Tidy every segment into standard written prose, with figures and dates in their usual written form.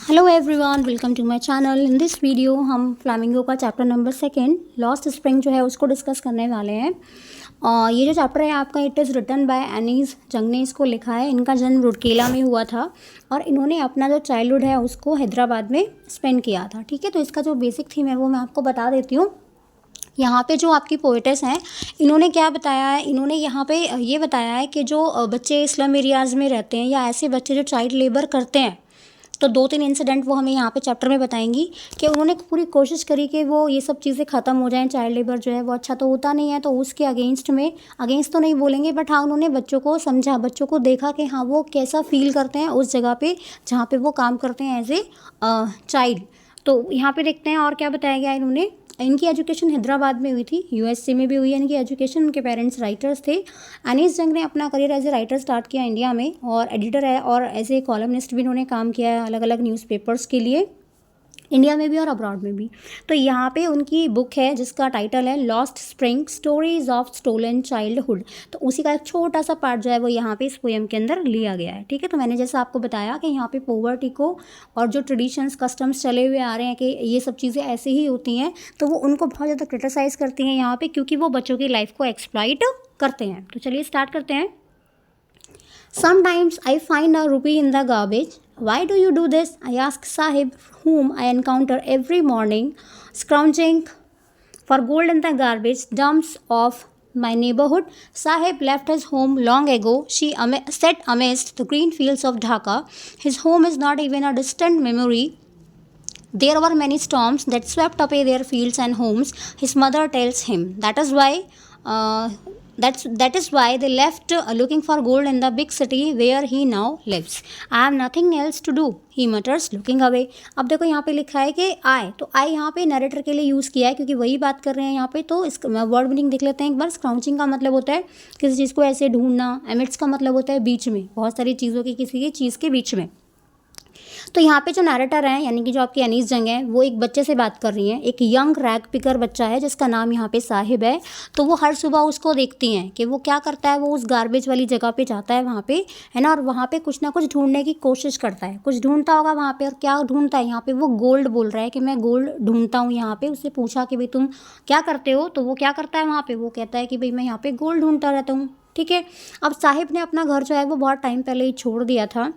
Hello everyone, welcome to my channel. In this video हम Flamingo का chapter number second Lost Spring जो है उसको डिस्कस करने वाले हैं। और ये जो चैप्टर है आपका, it is written by Anees Jung ने इसको लिखा है। इनका जन्म रुड़कीला में हुआ था और इन्होंने अपना जो चाइल्डहुड है उसको हैदराबाद में स्पेंड किया था। ठीक है, तो इसका जो बेसिक थीम है वो मैं आपको बता देती हूँ। यहाँ पे जो आपकी पोएटेस हैं, इन्होंने क्या बताया है, इन्होंने यहाँ पे ये बताया है कि जो बच्चे स्लम एरियाज़ में रहते हैं या ऐसे बच्चे जो चाइल्ड लेबर करते हैं, तो 2-3 इंसिडेंट वो हमें यहाँ पे चैप्टर में बताएंगी कि उन्होंने पूरी कोशिश करी कि वो ये सब चीज़ें ख़त्म हो जाएं। चाइल्ड लेबर जो है वो अच्छा तो होता नहीं है, तो उसके अगेंस्ट में, अगेंस्ट तो नहीं बोलेंगे बट हाँ, उन्होंने बच्चों को समझा, बच्चों को देखा कि हाँ वो कैसा फील करते हैं उस जगह पे जहाँ पे वो काम करते हैं एज ए चाइल्ड। तो यहाँ पे देखते हैं और क्या बताया गया इन्होंने। इनकी एजुकेशन हैदराबाद में हुई थी, यूएसए में भी हुई है इनकी एजुकेशन। उनके पेरेंट्स राइटर्स थे। अनीस जंग ने अपना career as a writer start किया इंडिया में, और एडिटर है और एज ए कॉलमनिस्ट भी इन्होंने काम किया है अलग अलग न्यूज़पेपर्स के लिए, इंडिया में भी और अब्रॉड में भी। तो यहाँ पे उनकी बुक है जिसका टाइटल है Lost Spring, stories of stolen childhood. तो उसी का एक छोटा सा पार्ट जो है वो यहाँ पे इस पोएम के अंदर लिया गया है। ठीक है, तो मैंने जैसा आपको बताया कि यहाँ पे पॉवर्टी को और जो ट्रेडिशंस कस्टम्स चले हुए आ रहे हैं कि ये सब चीज़ें ऐसे ही होती हैं, तो वो उनको बहुत ज़्यादा क्रिटिसाइज़ करती हैं यहाँ पे, क्योंकि वो बच्चों की लाइफ को एक्सप्लॉइट करते हैं। तो चलिए स्टार्ट करते हैं। Sometimes I find a rupee in the garbage. Why do you do this? I ask Sahib, whom I encounter every morning, scrounging for gold in the garbage dumps of my neighborhood. Sahib left his home long ago, she said amidst the green fields of Dhaka. His home is not even a distant memory. There were many storms that swept away their fields and homes. His mother tells him uh, that is why they left looking for gold in the big city where he now lives. I have nothing else to do, he mutters looking away. अब देखो यहाँ पे लिखा है कि आई, तो आई यहाँ पे नरेटर के लिए यूज़ किया है क्योंकि वही बात कर रहे हैं यहाँ पे। तो इस वर्ड मीनिंग देख लेते हैं एक बार। स्क्राउचिंग का मतलब होता है किसी चीज़ को ऐसे ढूंढना। एमिट्स का मतलब होता है बीच में, बहुत सारी चीज़ों की किसी की चीज़ के बीच में। तो यहाँ पे जो नैरेटर हैं यानी कि जो आपकी अनीस जंग है, वो एक बच्चे से बात कर रही हैं। एक यंग रैग पिकर बच्चा है जिसका नाम यहाँ पे साहिब है। तो वो हर सुबह उसको देखती हैं कि वो क्या करता है, वो उस गार्बेज वाली जगह पे जाता है वहाँ पे, है ना, और वहाँ पे कुछ ना कुछ ढूंढने की कोशिश करता है। कुछ ढूंढता होगा वहाँ पे, और क्या ढूंढता है यहाँ पे, वो गोल्ड बोल रहा है कि मैं गोल्ड ढूंढता हूँ यहाँ पे। उससे पूछा कि भाई तुम क्या करते हो, तो वो क्या करता है वहाँ पे, वो कहता है कि भाई मैं यहाँ पे गोल्ड ढूंढता रहता हूँ। ठीक है, अब साहिब ने अपना घर जो है वो बहुत टाइम पहले ही छोड़ दिया था।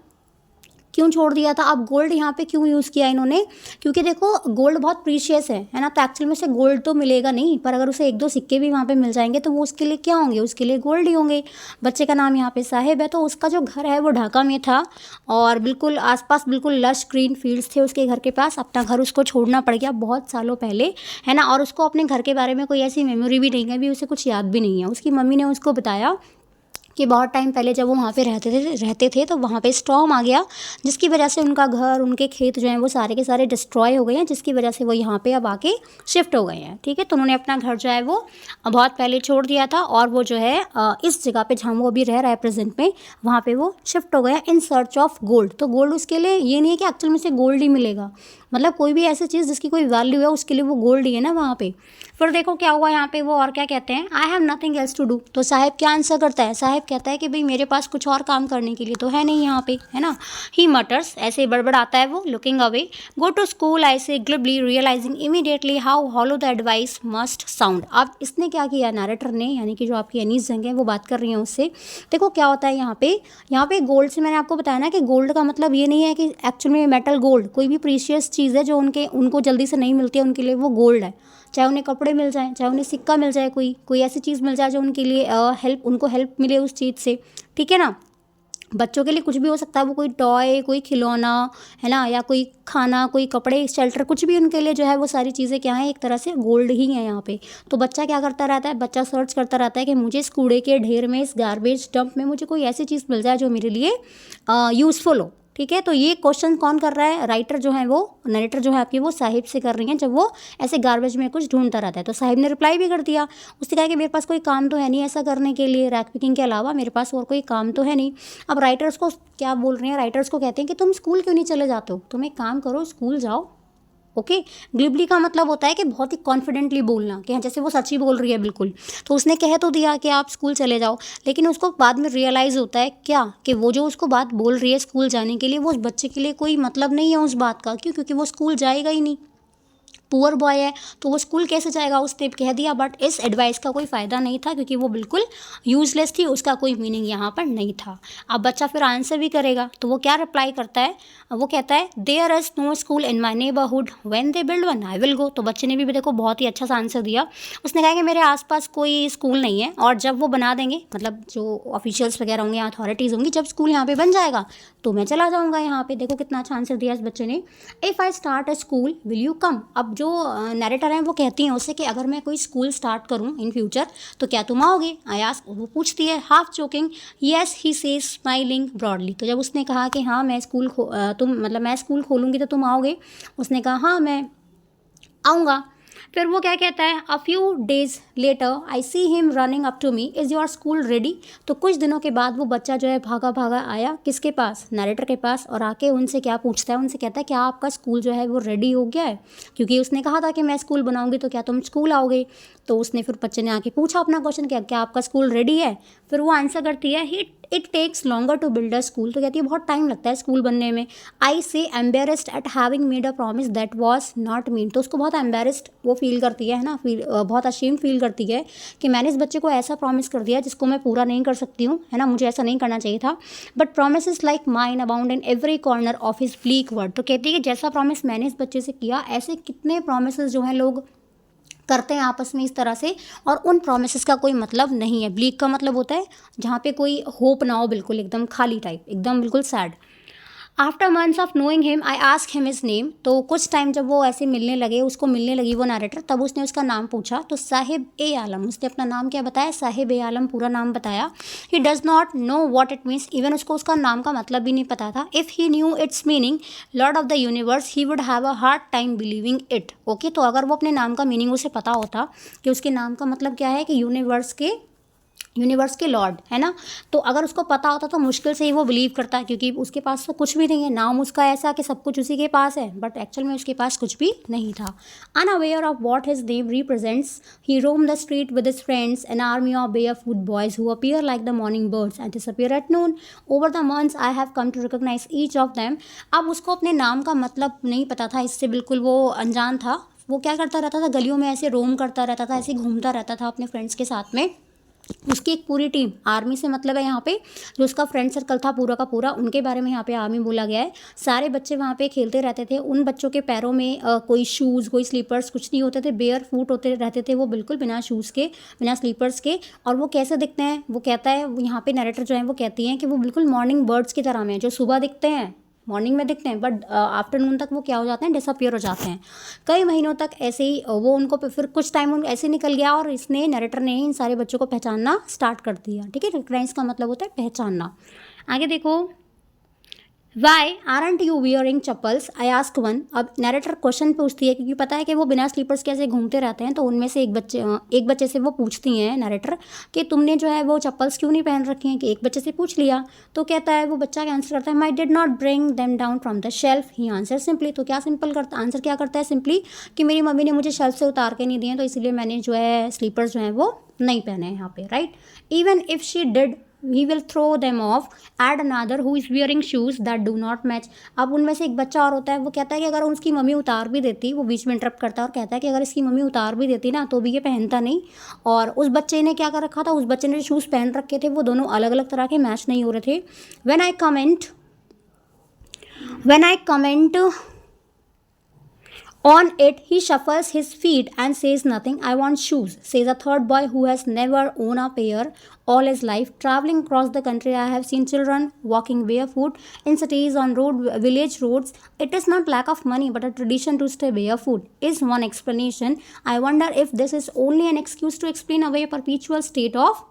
क्यों छोड़ दिया था? अब गोल्ड यहाँ पे क्यों यूज़ किया इन्होंने, क्योंकि देखो गोल्ड बहुत प्रीशियस है ना। तो एक्चुअल में से गोल्ड तो मिलेगा नहीं, पर अगर उसे 1-2 सिक्के भी वहाँ पे मिल जाएंगे तो वो उसके लिए क्या होंगे, उसके लिए गोल्ड ही होंगे। बच्चे का नाम यहाँ पे साहिब है। तो उसका जो घर है वो ढाका में था और बिल्कुल आसपास बिल्कुल लश ग्रीन फील्ड्स थे उसके घर के पास। अपना घर उसको छोड़ना पड़ गया बहुत सालों पहले, है ना। और उसको अपने घर के बारे में कोई ऐसी मेमोरी भी नहीं है, अभी उसे कुछ याद भी नहीं है। उसकी मम्मी ने उसको बताया कि बहुत टाइम पहले जब वो वहाँ पे रहते थे तो वहाँ पे स्टॉर्म आ गया, जिसकी वजह से उनका घर, उनके खेत जो हैं वो सारे के सारे डिस्ट्रॉय हो गए हैं, जिसकी वजह से वो यहाँ पे अब आके शिफ्ट हो गए हैं। ठीक है, तो उन्होंने अपना घर जो है वो बहुत पहले छोड़ दिया था और वो जो है इस जगह पे जहाँ वो अभी रह रहा है प्रेजेंट में, वहाँ पे वो शिफ्ट हो गए हैं इन सर्च ऑफ गोल्ड। तो गोल्ड उसके लिए ये नहीं है कि एक्चुअल में से गोल्ड ही मिलेगा, मतलब कोई भी ऐसी चीज़ जिसकी कोई वैल्यू है उसके लिए वो गोल्ड ही है ना वहाँ पे। फिर देखो क्या हुआ यहाँ पे, वो और क्या कहते हैं, I have nothing else to do. तो साहिब क्या आंसर करता है, साहिब कहता है कि भाई मेरे पास कुछ और काम करने के लिए तो है नहीं यहाँ पे, है ना। ही मटर्स, ऐसे बड़बड़ाता है वो, looking away. Go to school I say glibly, realising immediately how hollow the advice must sound. अब इसने क्या किया, नैरेटर ने, यानी कि जो आपकी अनीस जंग है वो बात कर रही है उससे। देखो क्या होता है यहाँ पे गोल्ड से मैंने आपको बताया ना कि गोल्ड का मतलब ये नहीं है कि एक्चुअल में मेटल गोल्ड, कोई भी प्रीशियस चीज़ है जो उनको जल्दी से नहीं मिलती है उनके लिए वो गोल्ड है। चाहे उन्हें कपड़े मिल जाएं, चाहे उन्हें सिक्का मिल जाए, कोई ऐसी चीज़ मिल जाए जो उनके लिए उनको हेल्प मिले उस चीज़ से। ठीक है ना। बच्चों के लिए कुछ भी हो सकता है, वो कोई टॉय, कोई खिलौना, है ना, या कोई खाना, कोई कपड़े, शेल्टर, कुछ भी उनके लिए जो है वो सारी चीज़ें क्या है, एक तरह से गोल्ड ही है यहाँ पे। तो बच्चा क्या करता रहता है, बच्चा सर्च करता रहता है कि मुझे इस कूड़े के ढेर में, इस गार्बेज डंप में मुझे कोई ऐसी चीज़ मिल जाए जो मेरे लिए यूज़फुल हो। ठीक है, तो ये क्वेश्चन कौन कर रहा है, राइटर जो है वो, नरेटर जो है आपकी, वो साहिब से कर रही हैं जब वो ऐसे गार्बेज में कुछ ढूंढता रहता है। तो साहिब ने रिप्लाई भी कर दिया। उसने कहा कि मेरे पास कोई काम तो है नहीं ऐसा करने के लिए, रैक पिकिंग के अलावा मेरे पास और कोई काम तो है नहीं। अब राइटर्स को क्या बोल रहे हैं, राइटर्स को कहते हैं कि तुम स्कूल क्यों नहीं चले जाते हो, तुम एक काम करो, स्कूल जाओ, ओके। ग्लिबली का मतलब होता है कि बहुत ही कॉन्फिडेंटली बोलना, कि हाँ जैसे वो सच ही बोल रही है बिल्कुल। तो उसने कह तो दिया कि आप स्कूल चले जाओ, लेकिन उसको बाद में रियलाइज़ होता है क्या, कि वो जो उसको बात बोल रही है स्कूल जाने के लिए, वो उस बच्चे के लिए कोई मतलब नहीं है उस बात का। क्यों? क्योंकि वो स्कूल जाएगा ही नहीं, पुअर बॉय है, तो वो स्कूल कैसे जाएगा? उसने कह दिया, बट इस एडवाइस का कोई फ़ायदा नहीं था, क्योंकि वो बिल्कुल यूज़लेस थी, उसका कोई मीनिंग यहाँ पर नहीं था। अब बच्चा फिर आंसर भी करेगा, तो वो क्या रिप्लाई करता है? वो कहता है, there is no school in my neighbourhood, when they build one I will go. तो बच्चे ने भी देखो बहुत ही अच्छा सा आंसर दिया। उसने कहा कि मेरे आसपास कोई स्कूल नहीं है, और जब वो बना देंगे, मतलब जो ऑफिशियल्स वगैरह होंगे, अथॉरिटीज़ होंगी, जब स्कूल यहाँ पे बन जाएगा तो मैं चला जाऊँगा यहाँ पे। देखो कितना अच्छा आंसर दिया इस बच्चे ने। If I start a school will you come. अब जो नरेटर हैं वो कहती हैं उससे कि अगर मैं कोई स्कूल स्टार्ट करूँ इन फ्यूचर तो क्या तुम आओगे? आई आस्क, वो पूछती है half joking. Yes he says smiling broadly. तो जब उसने कहा कि हाँ मैं मैं स्कूल खोलूँगी तो तुम आओगे, उसने कहा हाँ मैं आऊँगा। फिर वो क्या कहता है, a few days later I see him running up to me, is your school ready. तो कुछ दिनों के बाद वो बच्चा जो है भागा भागा आया किसके पास? नरेटर के पास, और आके उनसे क्या पूछता है? उनसे कहता है क्या आपका स्कूल जो है वो रेडी हो गया है? क्योंकि उसने कहा था कि मैं स्कूल बनाऊंगी तो क्या तुम स्कूल आओगे? तो उसने फिर बच्चे ने आके पूछा अपना क्वेश्चन, क्या आपका स्कूल रेडी है? फिर वो आंसर करती है, it takes longer to build a school. तो कहती है बहुत टाइम लगता है स्कूल बनने में। आई से embarrassed eight having made a promise that was not mean. तो उसको बहुत एम्बेरस्ड वो फील करती है ना, बहुत अशेम फील करती है कि मैंने इस बच्चे को ऐसा प्रॉमिस कर दिया जिसको मैं पूरा नहीं कर सकती हूँ, है ना, मुझे ऐसा नहीं करना चाहिए था। But promise is like mine abound in every corner of his bleak word. तो कहती है कि जैसा प्रॉमिस मैंने इस बच्चे से किया, ऐसे कितने प्रोमिस जो हैं लोग करते हैं आपस में इस तरह से, और उन प्रोमिस का कोई मतलब नहीं है। ब्लीक का मतलब होता है जहाँ पे कोई होप ना हो, बिल्कुल एकदम खाली टाइप, एकदम बिल्कुल sad. After months of knowing him I ask him his name. तो कुछ टाइम जब वो ऐसे मिलने लगे, उसको मिलने लगी वो नरेटर, तब उसने उसका नाम पूछा। तो साहिब ए आलम, उसने अपना नाम क्या बताया? साहिब ए आलम पूरा नाम बताया। He does not know what it means, even उसको उसका नाम का मतलब भी नहीं पता था। If he new it's meaning Lord of the universe he would have a hard time believing it. Okay, तो अगर वो अपने नाम का मीनिंग उसे पता होता कि उसके नाम का मतलब क्या है, कि यूनिवर्स के लॉर्ड, है ना, तो अगर उसको पता होता तो मुश्किल से ही वो बिलीव करता है, क्योंकि उसके पास तो कुछ भी नहीं है। नाम उसका ऐसा कि सब कुछ उसी के पास है, बट एक्चुअल में उसके पास कुछ भी नहीं था। Unaware of what his name represents he roam the street with his friends, an army of barefoot boys who appear like the morning birds and disappear at noon. Over the months I have come to recognise each of them. अब उसको अपने नाम का मतलब नहीं पता था, इससे बिल्कुल वो अनजान था। वो क्या करता रहता था, गलियों में ऐसे रोम करता रहता था, ऐसे घूमता रहता था अपने फ्रेंड्स के साथ में। उसकी एक पूरी टीम, आर्मी से मतलब है यहाँ पे जो उसका फ्रेंड सर्कल था पूरा का पूरा, उनके बारे में यहाँ पे आर्मी बोला गया है। सारे बच्चे वहाँ पे खेलते रहते थे। उन बच्चों के पैरों में कोई शूज़, कोई स्लीपर्स कुछ नहीं होते थे, बेयर फूट होते रहते थे वो, बिल्कुल बिना शूज़ के, बिना स्लीपर्स के। और वो कैसे दिखते हैं? वो कहता है, यहाँ पे नरेटर जो है वो कहती हैं कि वो बिल्कुल मॉर्निंग बर्ड्स की तरह में, जो सुबह दिखते हैं, मॉर्निंग में दिखते हैं, बट आफ्टरनून तक वो क्या हो जाते हैं? डिसअपियर हो जाते हैं। कई महीनों तक ऐसे ही वो उनको, फिर कुछ टाइम ऐसे निकल गया और इसने, नरेटर ने इन सारे बच्चों को पहचानना स्टार्ट कर दिया। ठीक है, रिकग्नाइज का मतलब होता है पहचानना। आगे देखो, why aren't you wearing chappals, I ask one. अब नरेटर क्वेश्चन पूछती है, क्योंकि पता है कि वो बिना स्लीपर्स कैसे घूमते रहते हैं, तो उनमें से एक बच्चे से वो पूछती हैं नरेटर कि तुमने जो है वो चप्पल्स क्यों नहीं पहन रखी हैं, कि एक बच्चे से पूछ लिया। तो कहता है, वो बच्चा क्या आंसर करता है, my did not bring them down from the shelf, he answer simply. तो क्या सिंपल करता आंसर क्या करता है? सिंपली कि मेरी मम्मी ने मुझे शेल्फ से उतार के नहीं दिए, तो इसलिए मैंने जो है स्लीपर्स जो है वो नहीं पहने हैं यहाँ पे, right. Even if she did he will throw them off, add another who is wearing shoes that do not match। अब उनमें से एक बच्चा और होता है, वो कहता है कि अगर उसकी मम्मी उतार भी देती, वो बीच में इंटरप्ट करता है और कहता है कि अगर इसकी मम्मी उतार भी देती ना तो भी ये पहनता नहीं। और उस बच्चे ने क्या कर रखा था, उस बच्चे ने जो शूज़ पहन रखे थे वो दोनों अलग अलग तरह के, मैच नहीं हो रहे थे। when I comment on it, he shuffles his feet and says nothing. I want shoes, says a third boy who has never owned a pair all his life. Traveling across the country, I have seen children walking barefoot in cities, on village roads. It is not lack of money, but a tradition to stay barefoot is one explanation. I wonder if this is only an excuse to explain away a perpetual state of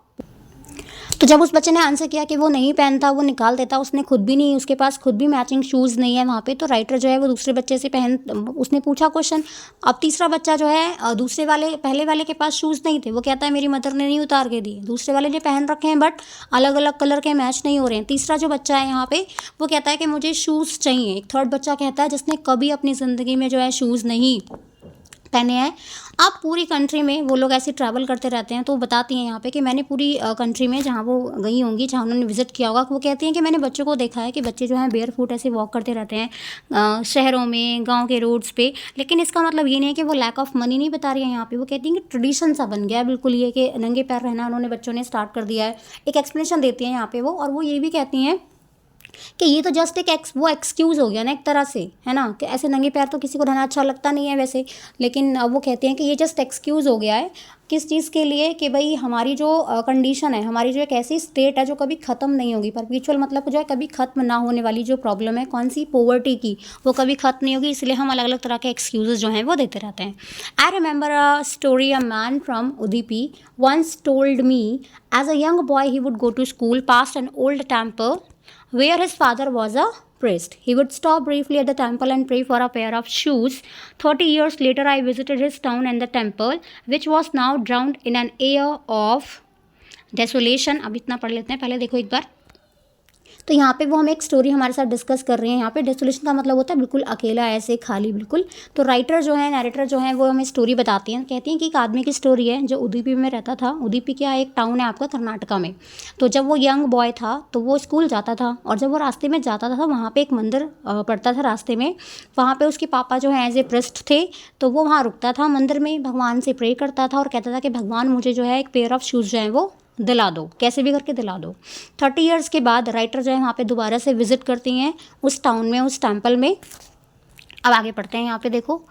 तो जब उस बच्चे ने answer किया कि वो नहीं पहनता, वो निकाल देता, उसने खुद भी नहीं, उसके पास खुद भी मैचिंग शूज़ नहीं है वहाँ पे, तो राइटर जो है वो दूसरे बच्चे से उसने पूछा क्वेश्चन। अब तीसरा बच्चा जो है दूसरे वाले पहले वाले के पास शूज़ नहीं थे, वो कहता है मेरी मदर ने नहीं उतार के दिए। दूसरे वाले ने पहन रखे हैं बट अलग अलग कलर के मैच नहीं हो रहे हैं। तीसरा जो बच्चा है यहाँ पे वो कहता है कि मुझे शूज़ चाहिए। एक थर्ड बच्चा कहता है जिसने कभी अपनी ज़िंदगी में जो है शूज़ नहीं पहने हैं। अब पूरी कंट्री में वो लोग ऐसे ट्रैवल करते रहते हैं, तो वो बताती हैं यहाँ पे कि मैंने पूरी कंट्री में जहाँ वो गई होंगी, जहाँ उन्होंने विजिट किया होगा, वो कहती हैं कि मैंने बच्चों को देखा है कि बच्चे जो हैं बेयर फुट ऐसे वॉक करते रहते हैं शहरों में, गांव के रोड्स पे। लेकिन इसका मतलब ये नहीं है कि वो लैक ऑफ मनी नहीं बता रही है यहाँ पे, वो कहती हैं कि ट्रेडिशन सा बन गया है बिल्कुल ये कि नंगे पैर रहना उन्होंने बच्चों ने स्टार्ट कर दिया है। एक एक्सप्लेनेशन देती हैं यहाँ पे वो, और वो ये भी कहती हैं कि ये तो जस्ट एक वो एक्सक्यूज़ हो गया ना एक तरह से, है ना, कि ऐसे नंगे पैर तो किसी को रहना अच्छा लगता नहीं है वैसे, लेकिन अब वो कहते हैं कि ये जस्ट एक्सक्यूज़ हो गया है किस चीज़ के लिए, कि भाई हमारी जो कंडीशन है, हमारी जो एक ऐसी स्टेट है जो कभी ख़त्म नहीं होगी, परपेचुअल मतलब जो है कभी ख़त्म ना होने वाली जो प्रॉब्लम है कौन सी, पोवर्टी की, वो कभी ख़त्म नहीं होगी, इसलिए हम अलग अलग तरह के एक्सक्यूज़ जो हैं वो देते रहते हैं। I remember a story, a man from Udupi once told me as a young boy he would go to school past an old temple where his father was a priest. He would stop briefly at the temple and pray for a pair of shoes. 30 years later, I visited his town and the temple, which was now drowned in an air of desolation. अब इतना पढ़ लेते हैं, पहले देखो एक बार। तो यहाँ पे वो हम एक स्टोरी हमारे साथ डिस्कस कर रहे हैं। यहाँ पे डेसोलेशन का मतलब होता है बिल्कुल अकेला, ऐसे खाली बिल्कुल। तो राइटर जो है, नरेटर जो है, वो हमें स्टोरी बताती हैं, कहती हैं कि एक आदमी की स्टोरी है जो उदुपी में रहता था। उदुपी क्या एक टाउन है आपका कर्नाटका में। तो जब वो यंग बॉय था तो वो स्कूल जाता था, और जब वो रास्ते में जाता था वहाँ पर एक मंदिर पड़ता था रास्ते में। वहाँ पर उसके पापा जो है एज ए प्रिस्ट थे, तो वो वहाँ रुकता था मंदिर में, भगवान से प्रे करता था और कहता था कि भगवान मुझे जो है एक पेयर ऑफ शूज़ जो है वो दिला दो, कैसे भी करके दिला दो। 30 ईयर्स के बाद राइटर जो है वहाँ पे दोबारा से विज़िट करती हैं उस टाउन में, उस टेम्पल में। अब आगे पढ़ते हैं, यहाँ पे देखो।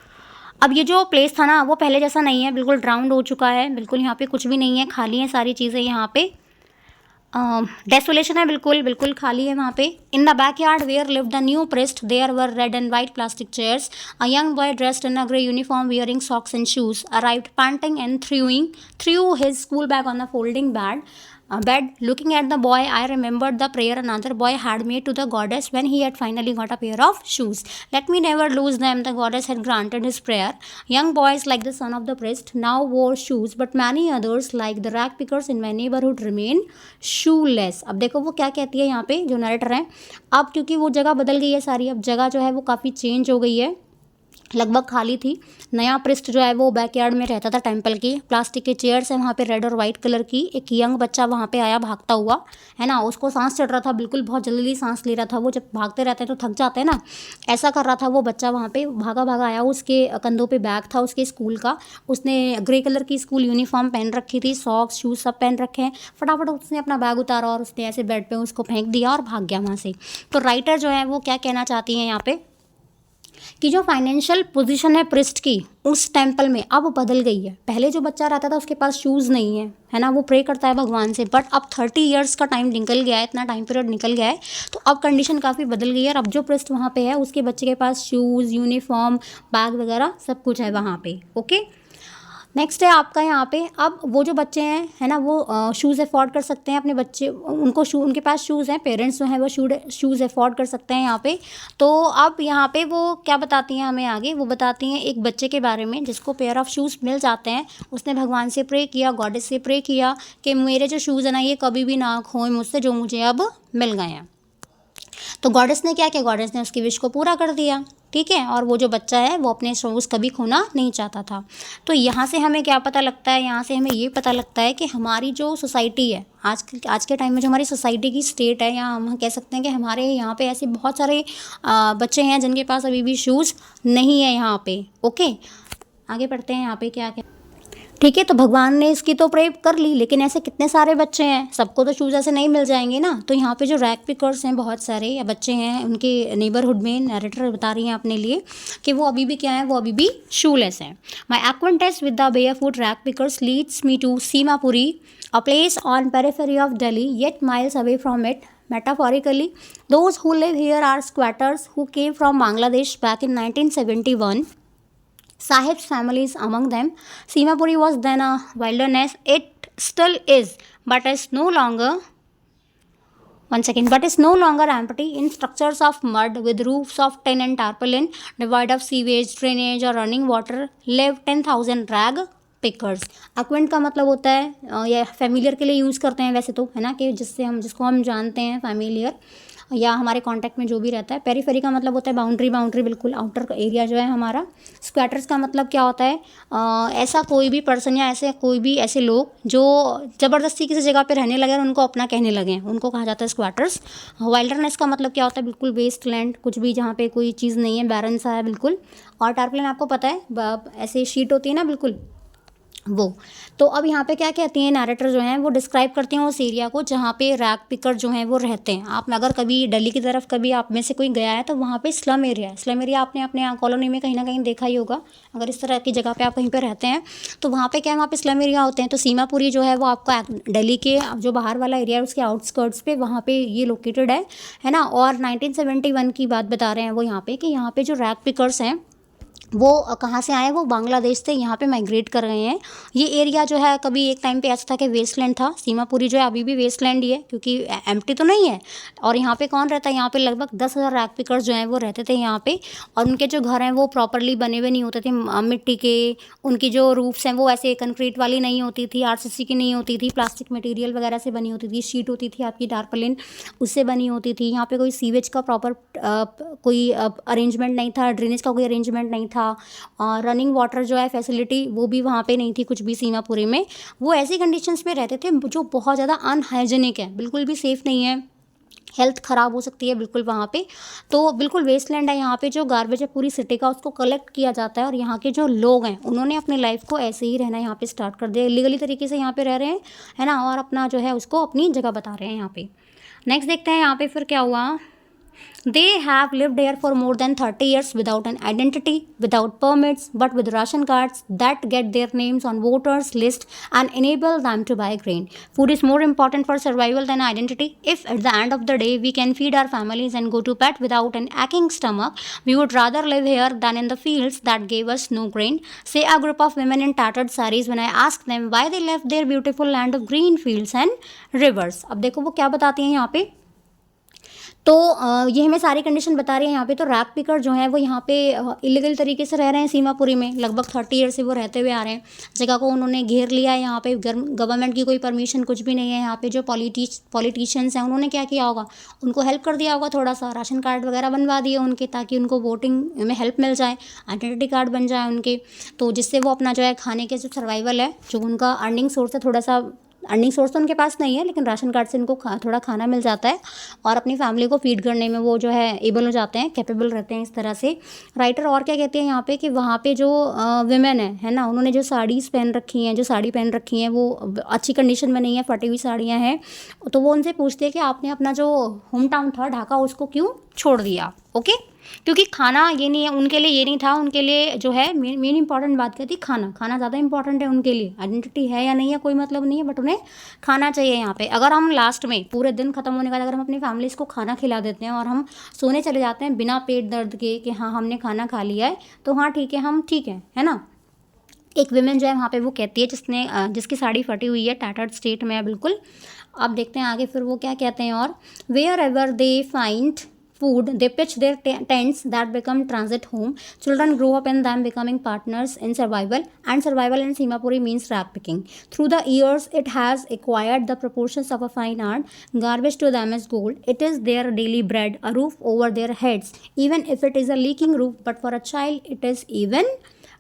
अब ये जो प्लेस था ना वो पहले जैसा नहीं है, बिल्कुल ड्राउंड हो चुका है, बिल्कुल यहाँ पे कुछ भी नहीं है, खाली है सारी चीज़ें यहाँ पे। डेसोलेशन है, बिल्कुल बिल्कुल खाली है वहाँ पे। In the backyard where live the new priest, there were red and white plastic chairs. A young boy dressed in a grey uniform wearing socks and shoes arrived panting and threw his school bag on the folding bed. Looking at the boy, I remembered the prayer another boy had made to the goddess when he had finally got a pair of shoes. Let me never lose them, the goddess had granted his prayer. Young boys like the son of the priest now wore shoes, but many others like the rag pickers in my neighborhood remain shoeless. अब देखो वो क्या कहती है यहाँ पे जो narrator है। अब क्योंकि वो जगह बदल गई है सारी, अब जगह जो है वो काफ़ी चेंज हो गई है, लगभग खाली थी। नया प्रिस्ट जो है वो बैकयार्ड में रहता था टेंपल के। प्लास्टिक के चेयर्स हैं वहाँ पे रेड और वाइट कलर की। एक यंग बच्चा वहाँ पे आया भागता हुआ, है ना, उसको सांस चढ़ रहा था, बिल्कुल बहुत जल्दी सांस ले रहा था। वो जब भागते रहते हैं तो थक जाते हैं ना, ऐसा कर रहा था वो बच्चा वहाँ पे, भागा भागा आया। उसके कंधों पे बैग था उसके स्कूल का, उसने ग्रे कलर की स्कूल यूनिफॉर्म पहन रखी थी, सॉक्स शूज़ सब पहन रखे हैं। फटाफट उसने अपना बैग उतारा और उसने ऐसे बेड पर उसको फेंक दिया और भाग गया वहाँ से। तो राइटर जो है वो क्या कहना चाहती हैं यहाँ पे कि जो फाइनेंशियल पोजीशन है प्रिस्ट की उस टेंपल में अब बदल गई है। पहले जो बच्चा रहता था उसके पास शूज़ नहीं है ना, वो प्रे करता है भगवान से, बट अब 30 ईयर्स का टाइम निकल गया है, इतना टाइम पीरियड निकल गया है, तो अब कंडीशन काफ़ी बदल गई है। और अब जो प्रिस्ट वहाँ पे है उसके बच्चे के पास शूज़, यूनिफॉर्म, बैग वगैरह सब कुछ है वहाँ पे। ओके, नेक्स्ट है आपका यहाँ पे। अब वो जो बच्चे हैं, है ना, वो शूज़ अफोर्ड कर सकते हैं अपने बच्चे, उनके पास शूज़ हैं, पेरेंट्स जो हैं वो शूज़ अफोर्ड कर सकते हैं यहाँ पे। तो अब यहाँ पे वो क्या बताती हैं हमें आगे, वो बताती हैं एक बच्चे के बारे में जिसको पेयर ऑफ शूज़ मिल जाते हैं। उसने भगवान से प्रे किया, गॉडेस से प्रे किया कि मेरे जो शूज़ हैं ना ये कभी भी ना खोए मुझसे, जो मुझे अब मिल गए हैं। तो गॉडेस ने क्या किया, गॉडेस ने उसकी विश को पूरा कर दिया, ठीक है। और वो जो बच्चा है वो अपने शूज़ कभी खोना नहीं चाहता था। तो यहाँ से हमें क्या पता लगता है, यहाँ से हमें ये पता लगता है कि हमारी जो सोसाइटी है आज के टाइम में, जो हमारी सोसाइटी की स्टेट है, या हम कह सकते हैं कि हमारे यहाँ पे ऐसे बहुत सारे बच्चे हैं जिनके पास अभी भी शूज़ नहीं है यहाँ पे। ओके, आगे पढ़ते हैं यहाँ पे क्या क्या, ठीक है। तो भगवान ने इसकी तो प्रे कर ली, लेकिन ऐसे कितने सारे बच्चे हैं, सबको तो शूज़ ऐसे नहीं मिल जाएंगे ना। तो यहाँ पे जो रैग पिकर्स हैं, बहुत सारे या बच्चे हैं उनके नेबरहुड में, नरेटर बता रही हैं अपने लिए कि वो अभी भी क्या है, वो अभी भी शूलेस हैं। My acquaintance with the barefoot rag pickers leads me to Seemapuri, a place on periphery of Delhi yet miles away from it. Metaphorically, those who live here are squatters who came from Bangladesh back in 1971. Sahib's family is among them. Simapuri was then a wilderness. It still is. but is no longer but is no longer empty in structures of mud with roofs of tin and tarpaulin, devoid of sewage, drainage or running water, live 10,000 rag pickers. Acquaint का मतलब होता है ये familiar के लिए use करते हैं वैसे तो, है ना, कि जिसको हम जानते हैं फेमिलियर या हमारे कांटेक्ट में जो भी रहता है. पेरीफेरी का मतलब होता है बाउंड्री बिल्कुल आउटर एरिया जो है हमारा. स्क्वैटर्स का मतलब क्या होता है, ऐसा कोई भी पर्सन या ऐसे लोग जो ज़बरदस्ती किसी जगह पे रहने लगे और उनको अपना कहने लगे हैं, उनको कहा जाता है स्क्वैटर्स. वाइल्डरनेस का मतलब क्या होता है, बिल्कुल वेस्ट लैंड, कुछ भी जहाँ पे कोई चीज़ नहीं है, बैरन सा है बिल्कुल. और टारप्लिन आपको पता है ऐसे शीट होती है ना बिल्कुल वो. तो अब यहाँ पे क्या कहती हैं नैरेटर जो हैं वो डिस्क्राइब करते हैं उस एरिया को जहाँ पे रैग पिकर जो हैं वो रहते हैं. आप अगर कभी दिल्ली की तरफ कभी आप में से कोई गया है तो वहाँ पे स्लम एरिया है. स्लम एरिया आपने अपने कॉलोनी में कहीं ना कहीं देखा ही होगा. अगर इस तरह की जगह पे आप कहीं पे रहते हैं तो वहाँ पे क्या है, वहाँ पे स्लम एरिया होते हैं. तो सीमापुरी जो है वो आपका दिल्ली के जो बाहर वाला एरिया है उसके आउटस्कर्ट्स पे वहाँ पे ये लोकेटेड है ना. और 1971 की बात बता रहे हैं वो यहाँ पे कि यहाँ पे जो रैग पिकर्स हैं वो कहाँ से आए, वो बांग्लादेश से यहाँ पे माइग्रेट कर गए हैं. ये एरिया जो है कभी एक टाइम पे ऐसा था कि वेस्टलैंड था. सीमापुरी जो है अभी भी वेस्टलैंड ही है क्योंकि एम्प्टी तो नहीं है. और यहाँ पे कौन रहता है, यहाँ पे लगभग 10,000 रैग पिकर्स जो हैं वो रहते थे यहाँ पे. और उनके जो घर हैं वो प्रॉपरली बने हुए नहीं होते थे मिट्टी के. उनकी जो रूफ्स हैं वो ऐसे कंक्रीट वाली नहीं होती थी, आरसीसी की नहीं होती थी, प्लास्टिक मटेरियल वगैरह से बनी होती थी. शीट होती थी आपकी टारपालिन, उससे बनी होती थी. यहाँ पे कोई सीवेज का प्रॉपर कोई अरेंजमेंट नहीं था, ड्रेनेज का कोई अरेंजमेंट नहीं था. और रनिंग वाटर जो है फैसिलिटी वो भी वहाँ पे नहीं थी कुछ भी सीमापुरी में. वो ऐसी कंडीशंस में रहते थे जो बहुत ज़्यादा अनहाइजेनिक है, बिल्कुल भी सेफ़ नहीं है, हेल्थ ख़राब हो सकती है बिल्कुल वहाँ पे. तो बिल्कुल वेस्टलैंड है यहाँ पे. जो गार्बेज है पूरी सिटी का उसको कलेक्ट किया जाता है. और यहाँ के जो लोग हैं उन्होंने अपनी लाइफ को ऐसे ही रहना यहाँ पे स्टार्ट कर दिया, इलीगली तरीके से यहाँ पे रह रहे हैं, है ना. और अपना जो है उसको अपनी जगह बता रहे हैं यहाँ पे. नेक्स्ट देखते हैं यहाँ पे फिर क्या हुआ. They have lived here for more than 30 years without an identity, without permits, but with ration cards that get their names on voters list and enable them to buy grain. Food is more important for survival than identity. If at the end of the day we can feed our families and go to bed without an aching stomach, we would rather live here than in the fields that gave us no grain, say a group of women in tattered saris when I asked them why they left their beautiful land of green fields and rivers. अब देखो वो क्या बताती हैं यहाँ पे. तो ये हमें सारी कंडीशन बता रही है यहाँ पे. तो रैग पिकर जो हैं वो यहाँ पे इलीगल तरीके से रह रहे हैं सीमापुरी में. लगभग 30 ईयर से वो रहते हुए आ रहे हैं. जगह को उन्होंने घेर लिया है. यहाँ पे गवर्नमेंट की कोई परमिशन कुछ भी नहीं है. यहाँ पे जो पॉलिटिशियंस हैं उन्होंने क्या किया होगा, उनको हेल्प कर दिया होगा, थोड़ा सा राशन कार्ड वगैरह बनवा दिए उनके, ताकि उनको वोटिंग में हेल्प मिल जाए, आइडेंटिटी कार्ड बन जाए उनके. तो जिससे वो अपना जो है खाने के जो सर्वाइवल है, जो उनका अर्निंग सोर्स है, थोड़ा सा अर्निंग सोर्स तो उनके पास नहीं है लेकिन राशन कार्ड से उनको थोड़ा खाना मिल जाता है और अपनी फैमिली को फीड करने में वो जो है एबल हो जाते हैं, कैपेबल रहते हैं इस तरह से. राइटर और क्या कहते हैं यहाँ पे कि वहाँ पे जो विमेन है ना, उन्होंने जो साड़ीज़ पहन रखी हैं, जो साड़ी पहन रखी हैं वो अच्छी कंडीशन में नहीं है, फटी हुई साड़ियाँ हैं. तो वो उनसे पूछते हैं कि आपने अपना जो होम टाउन था ढाका उसको क्यों छोड़ दिया. ओके, क्योंकि खाना ये नहीं है उनके लिए, ये नहीं था उनके लिए जो है मेन इंपॉर्टेंट बात क्या थी, खाना ज़्यादा इंपॉर्टेंट है उनके लिए. आइडेंटिटी है या नहीं है कोई मतलब नहीं है, बट उन्हें खाना चाहिए यहाँ पे. अगर हम लास्ट में पूरे दिन ख़त्म होने के बाद अगर हम अपनी फैमिलीज़ को खाना खिला देते हैं और हम सोने चले जाते हैं बिना पेट दर्द के कि हाँ हमने खाना खा लिया है, तो हाँ ठीक है, हम ठीक है ना. एक विमेन जो है वहाँ पे वो कहती है जिसकी साड़ी फटी हुई है, टैटर्ड स्टेट में है बिल्कुल. अब देखते हैं आगे फिर वो क्या कहते हैं. और wherever they find food, they pitch their tents that become transit home. Children grow up in them becoming partners in survival, and survival in Simapuri means rag picking. Through the years, it has acquired the proportions of a fine art. Garbage to them is gold. It is their daily bread, a roof over their heads, even if it is a leaking roof, but for a child, it is even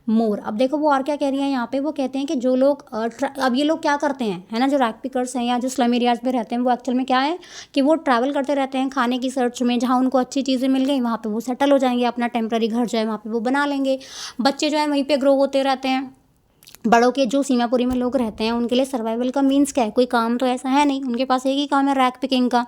मोर. अब देखो वो और क्या कह रही हैं यहाँ पे. वो कहते हैं कि जो लोग अब ये लोग क्या करते हैं, है ना, जो रैग पिकर्स हैं या जो स्लम एरियाज़ में रहते हैं, वो एक्चुअल में क्या है कि वो ट्रैवल करते रहते हैं खाने की सर्च में. जहाँ उनको अच्छी चीज़ें मिल गई वहाँ पे वो सेटल हो जाएंगे, अपना टेम्प्रेरी घर जो है वहाँ पे वो बना लेंगे. बच्चे जो है वहीं पे ग्रो होते रहते हैं. बड़ों के जो सीमापुरी में लोग रहते हैं उनके लिए सर्वाइवल का मीन्स क्या है, कोई काम तो ऐसा है नहीं, उनके पास एक ही काम है रैग पिकिंग का.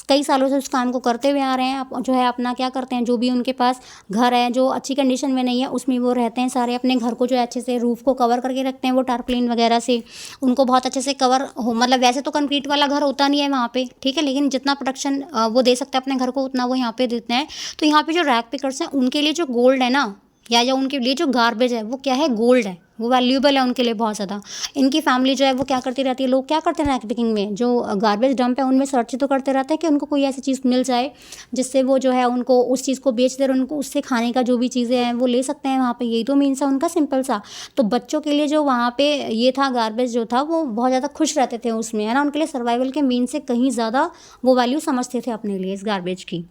कई सालों से उस काम को करते हुए आ रहे हैं. जो है अपना क्या करते हैं, जो भी उनके पास घर है जो अच्छी कंडीशन में नहीं है उसमें वो रहते हैं सारे. अपने घर को जो है अच्छे से रूफ़ को कवर करके रखते हैं वो टारप्लिन वगैरह से. उनको बहुत अच्छे से कवर हो, मतलब वैसे तो कंक्रीट वाला घर होता नहीं है वहाँ पे, ठीक है, लेकिन जितना प्रोटेक्शन वो दे सकते हैं अपने घर को उतना वो यहाँ पे देते हैं. तो यहाँ पे जो रैग पिकर्स हैं उनके लिए जो गोल्ड है ना, या उनके लिए जो गार्बेज है वो क्या है, गोल्ड है. वो वैल्यूएबल है उनके लिए बहुत ज़्यादा। इनकी फैमिली जो है वो क्या करती रहती है, लोग क्या करते हैं रैकपिकिंग में, जो गार्बेज डंप है उनमें सर्च तो करते रहते हैं कि उनको कोई ऐसी चीज़ मिल जाए जिससे वो जो है उनको उस चीज़ को बेच दे और उनको उससे खाने का जो भी चीज़ें हैं वो ले सकते हैं वहाँ पे। यही तो मीन्स है उनका सिंपल सा। तो बच्चों के लिए जो वहाँ पे ये था गार्बेज जो था वो बहुत ज़्यादा खुश रहते थे उसमें, है ना। उनके लिए सर्वाइवल के मीन से कहीं ज़्यादा वो वैल्यू समझते थे अपने लिए इस गार्बेज की।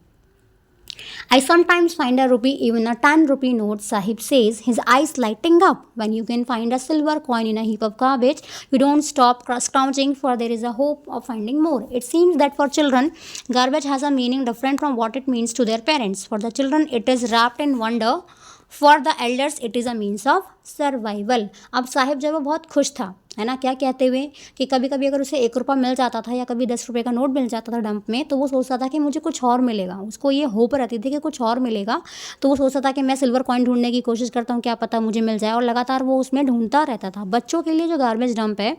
I sometimes find a rupee, even a 10 rupee note, Sahib says, his eyes lighting up. When you can find a silver coin in a heap of garbage, you don't stop scrounging, for there is a hope of finding more. It seems that for children, garbage has a meaning different from what it means to their parents. For the children, it is wrapped in wonder. For the elders it is a means of survival. अब साहिब जो है वो बहुत खुश था, है ना, क्या कहते हुए कि कभी कभी अगर उसे 1 रुपया मिल जाता था या कभी 10 रुपये का नोट मिल जाता था डंप में, तो वो सोचता था कि मुझे कुछ और मिलेगा। उसको ये होप रहती थी कि कुछ और मिलेगा। तो वो सोचता था कि मैं सिल्वर कॉइन ढूंढने की कोशिश करता हूँ, क्या पता मुझे मिल जाए, और लगातार वो उसमें ढूंढता रहता था। बच्चों के लिए जो गार्बेज डंप है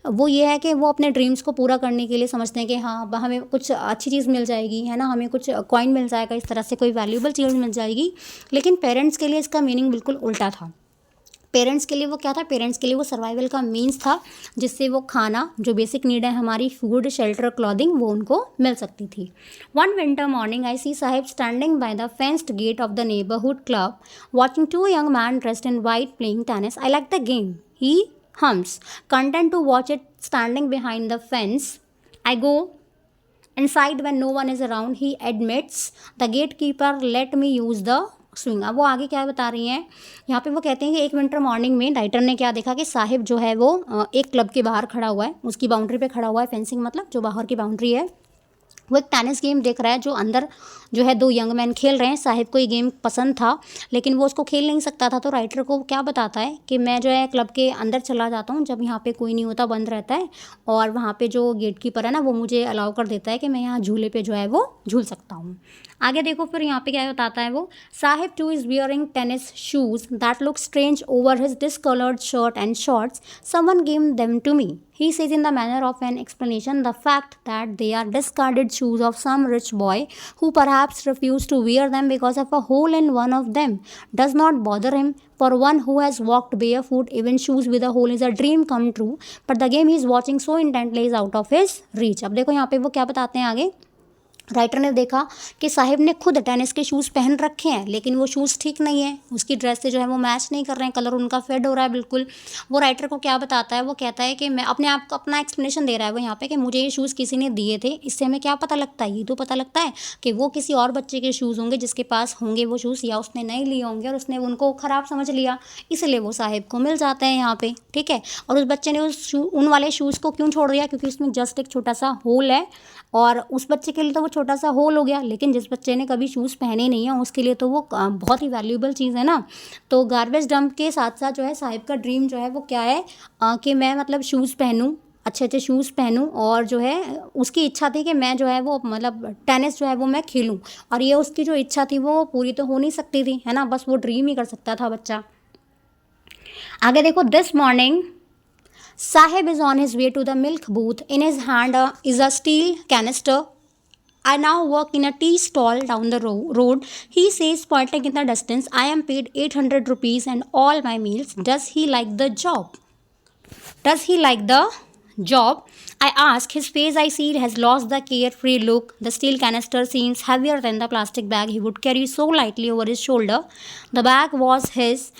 वो ये है कि वो अपने ड्रीम्स को पूरा करने के लिए समझते हैं कि हाँ हमें कुछ अच्छी चीज़ मिल जाएगी, है ना, हमें कुछ कॉइन मिल जाएगा, इस तरह से कोई वैल्यूएबल चीज़ मिल जाएगी। लेकिन पेरेंट्स के लिए इसका मीनिंग बिल्कुल उल्टा था। पेरेंट्स के लिए वो क्या था, पेरेंट्स के लिए वो सर्वाइवल का मीन्स था, जिससे वो खाना, जो बेसिक नीड है हमारी, फूड, शेल्टर, क्लॉथिंग, वो उनको मिल सकती थी। One winter morning I see Saheb standing by the fenced gate of the neighbourhood club watching 2 young men dressed in white playing tennis. I like the game, he hums, content to watch it standing behind the fence. I go inside when no one is around, he admits. The gatekeeper let me use the swing. अब वो आगे क्या बता रही हैं, यहाँ पे वो कहते हैं कि एक विंटर मॉर्निंग में राइटर ने क्या देखा कि साहिब जो है वो एक क्लब के बाहर खड़ा हुआ है, उसकी बाउंड्री पे खड़ा हुआ है। फेंसिंग मतलब जो बाहर की बाउंड्री है, वो एक टेनिस गेम देख रहा है जो अंदर जो है 2 यंग मैन खेल रहे हैं। साहिब को ये गेम पसंद था लेकिन वो उसको खेल नहीं सकता था, तो राइटर को क्या बताता है कि मैं जो है क्लब के अंदर चला जाता हूँ जब यहाँ पे कोई नहीं होता, बंद रहता है, और वहाँ पे जो गेट कीपर है ना वो मुझे अलाउ कर देता है कि मैं यहाँ झूले पे जो है वो झूल सकता हूँ। आगे देखो फिर यहाँ पे क्या बताता है वो, Saheb too is wearing tennis shoes that look strange over his discoloured shirt and shorts, someone gave them to me. He says in the manner of an explanation the fact that they are discarded shoes of some rich boy who perhaps refused to wear them because of a hole in one of them does not bother him. For one who has walked barefoot, even shoes with a hole is a dream come true. But the game he is watching so intently is out of his reach. अब देखो यहाँ पे वो क्या बताते हैं आगे। Writer ने देखा कि साहिब ने खुद टेनिस के शूज़ पहन रखे हैं लेकिन वो शूज़ ठीक नहीं है, उसकी ड्रेस से जो है वो मैच नहीं कर रहे हैं, कलर उनका फेड हो रहा है बिल्कुल। वो राइटर को क्या बताता है, वो कहता है कि मैं अपने आप को अपना एक्सप्लेनेशन दे रहा है वो यहाँ पे कि मुझे ये शूज़ किसी ने दिए थे। इससे हमें क्या पता लगता है, ये तो पता लगता है कि वो किसी और बच्चे के शूज़ होंगे जिसके पास होंगे वो शूज़, या उसने नहीं लिए होंगे और उसने उनको ख़राब समझ लिया, इसलिए वो साहिब को मिल जाते हैं यहाँ पे, ठीक है। और उस बच्चे ने उन वाले शूज़ को क्यों छोड़ दिया, क्योंकि उसमें जस्ट एक छोटा सा होल है, और उस बच्चे के लिए तो वो छोटा सा होल हो गया, लेकिन जिस बच्चे ने कभी शूज़ पहने नहीं है उसके लिए तो वो बहुत ही वैल्यूएबल चीज़ है ना। तो गार्बेज डंप के साथ साथ जो है साहिब का ड्रीम जो है वो क्या है कि मैं मतलब शूज़ पहनूं, अच्छे अच्छे शूज़ पहनूं, और जो है उसकी इच्छा थी कि मैं जो है वो मतलब टेनिस जो है वो मैं खेलूं, और ये उसकी जो इच्छा थी वो पूरी तो हो नहीं सकती थी, है ना, बस वो ड्रीम ही कर सकता था बच्चा। आगे देखो, this morning Sahib is on his way to the milk booth. In his hand is a steel canister. I now work in a tea stall down the road. He says, pointing in the distance, I am paid 800 rupees and all my meals. Does he like the job? Does he like the job? I ask. His face, I see, has lost the carefree look. The steel canister seems heavier than the plastic bag he would carry so lightly over his shoulder. The bag was his.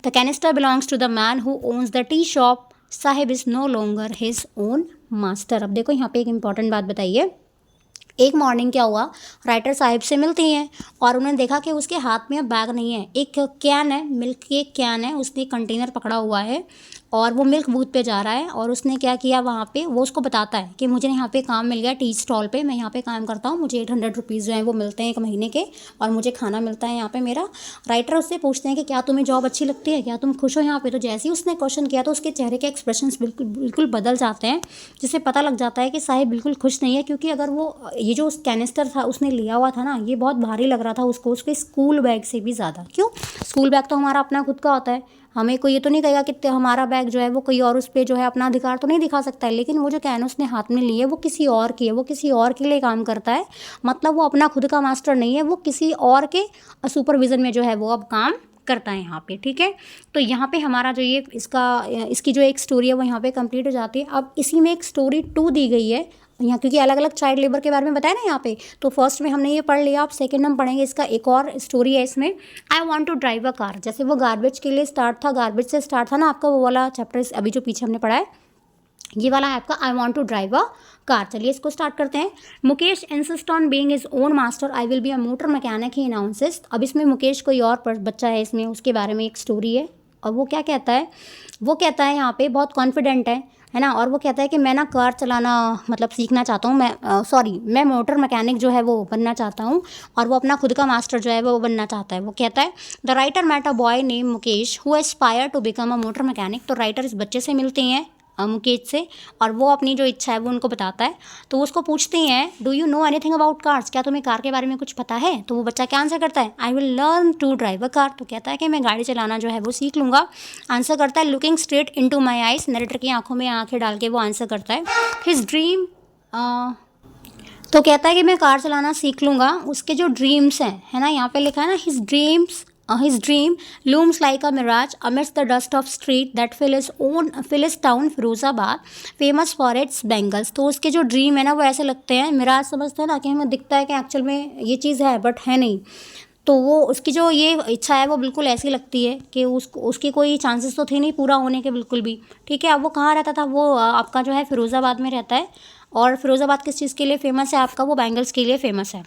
The canister belongs to the man who owns the tea shop. Saheb is no longer his own master. अब देखो यहाँ पे एक important बात बताइए। एक morning क्या हुआ, राइटर साहिब से मिलती हैं और उन्होंने देखा कि उसके हाथ में अब बैग नहीं है, एक कैन है, मिल्क की एक कैन है, उसने कंटेनर पकड़ा हुआ है और वो मिल्क बूथ पे जा रहा है। और उसने क्या किया, वहाँ पे वो उसको बताता है कि मुझे यहाँ पे काम मिल गया टी स्टॉल पे, मैं यहाँ पे काम करता हूँ, मुझे 800 रुपीज़ जो है वो मिलते हैं 1 महीने के, और मुझे खाना मिलता है यहाँ पे मेरा। राइटर उससे पूछते हैं कि क्या तुम्हें जॉब अच्छी लगती है, क्या तुम खुश हो यहाँ पे। तो जैसे ही उसने क्वेश्चन किया तो उसके चेहरे के एक्सप्रेशंस बिल्कुल बदल जाते हैं, जिससे पता लग जाता है कि साहिब बिल्कुल खुश नहीं है। क्योंकि अगर वो ये जो कैनिस्टर था उसने लिया हुआ था ना, ये बहुत भारी लग रहा था उसको, उसके स्कूल बैग से भी ज़्यादा। क्यों, स्कूल बैग तो हमारा अपना खुद का होता है, हमें कोई ये तो नहीं कहेगा कि हमारा बैग जो है वो कोई और उस पर जो है अपना अधिकार तो नहीं दिखा सकता है। लेकिन वो जो कैन उसने हाथ में ली है वो किसी और की है, वो किसी और के लिए काम करता है, मतलब वो अपना खुद का मास्टर नहीं है, वो किसी और के सुपरविज़न में जो है वो अब काम करता है यहाँ पे, ठीक है। तो यहाँ पे हमारा जो ये इसकी जो एक स्टोरी है वो यहाँ पे कंप्लीट हो जाती है। अब इसी में एक स्टोरी 2 दी गई है यहाँ, क्योंकि अलग अलग चाइल्ड लेबर के बारे में बताया ना यहाँ पे। तो फर्स्ट में हमने ये पढ़ लिया, अब सेकंड हम पढ़ेंगे इसका एक और स्टोरी है इसमें। I want to drive a car, जैसे वो गार्बेज के लिए स्टार्ट था, गार्बेज से स्टार्ट था ना आपका वो वाला चैप्टर, अभी जो पीछे हमने पढ़ा है ये वाला है आपका I want to drive a car. चलिए इसको स्टार्ट करते हैं। Mukesh insist on being his own master, I will be a motor mechanic, he announces. अब इसमें मुकेश कोई और बच्चा है इसमें, उसके बारे में एक स्टोरी है। और वो क्या कहता है, वो कहता है यहाँ पे बहुत कॉन्फिडेंट है ना, और वो कहता है कि मैं ना कार चलाना मतलब सीखना चाहता हूँ, मैं मोटर मैकेनिक जो है वो बनना चाहता हूँ, और वो अपना खुद का मास्टर जो है वो बनना चाहता है। वो कहता है the writer met a boy name Mukesh who aspire to become a motor mechanic. तो राइटर इस बच्चे से मिलते हैं मुकेश से, और वो अपनी जो इच्छा है वो उनको बताता है। तो वो उसको पूछते हैं do you know anything about cars, क्या तुम्हें कार के बारे में कुछ पता है। तो वो बच्चा क्या आंसर करता है, I will learn to drive a car. तो कहता है कि मैं गाड़ी चलाना जो है वो सीख लूँगा। आंसर करता है looking straight into my eyes, narrator की आंखों में आंखें डाल के वो आंसर करता है हिज ड्रीम। तो कहता है कि मैं कार चलाना सीख लूँगा, उसके जो ड्रीम्स हैं है ना, यहाँ पे लिखा है ना his dream looms like a mirage amidst the dust of street that fill his town Firozabad famous for its bangles। तो उसके जो ड्रीम है ना वो ऐसे लगते हैं, मिराज समझते हैं ना कि हमें दिखता है कि एक्चुअल में ये चीज़ है बट है नहीं। तो वो उसकी जो ये इच्छा है वो बिल्कुल ऐसी लगती है कि उसकी कोई चांसेस तो थे नहीं पूरा होने के बिल्कुल भी, ठीक है। अब वो कहाँ रहता था, वो आपका जो है फिरोज़ाबाद में रहता है। और फिरोज़ाबाद किस चीज़ के लिए फेमस है आपका, वो बैंगल्स के लिए फेमस है।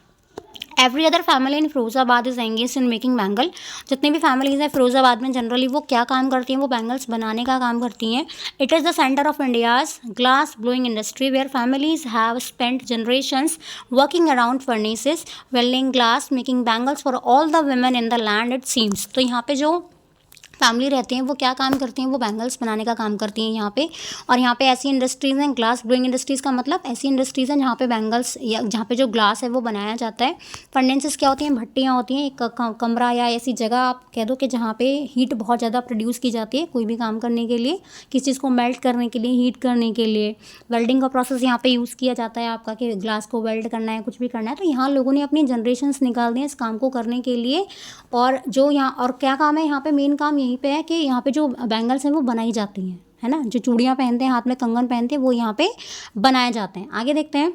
Every other family in Firozabad is engage in making bangle. जितनी भी फैमिलीज हैं फिरोज़ाबाद में जनरली वो क्या काम करती हैं, वो बैंगल्स बनाने का काम करती हैं। It is the centre of India's glass blowing industry where families have spent generations working around furnaces welding glass making bangles for all the women in the land it seems. तो यहाँ पे जो family रहती हैं वो क्या काम करती हैं, वो बैंगल्स बनाने का काम करती हैं यहाँ पे। और यहाँ पे ऐसी इंडस्ट्रीज़ हैं, ग्लास ब्लोइंग इंडस्ट्रीज़ का मतलब ऐसी इंडस्ट्रीज़ हैं जहाँ पे बैंगल्स या जहाँ पे जो ग्लास है वो बनाया जाता है। फर्नेसेस क्या होती हैं, भट्टियाँ होती हैं, एक कमरा या ऐसी जगह आप कह दो कि जहाँ पे हीट बहुत ज़्यादा प्रोड्यूस की जाती है कोई भी काम करने के लिए, किसी चीज़ को मेल्ट करने के लिए, हीट करने के लिए। वेल्डिंग का प्रोसेस यहाँ पे यूज़ किया जाता है आपका, कि ग्लास को वेल्ड करना है, कुछ भी करना है। तो यहाँ लोगों ने अपनी जनरेशन्स निकाल दी हैं इस काम को करने के लिए। और जो यहाँ और क्या काम है यहाँ पे, मेन काम यहीं पे है कि यहाँ पे जो बैंगल्स हैं वो बनाई जाती हैं, है ना। जो चूड़ियाँ पहनते हैं, हाथ में कंगन पहनते हैं, वो यहाँ पे बनाए जाते हैं। आगे देखते हैं।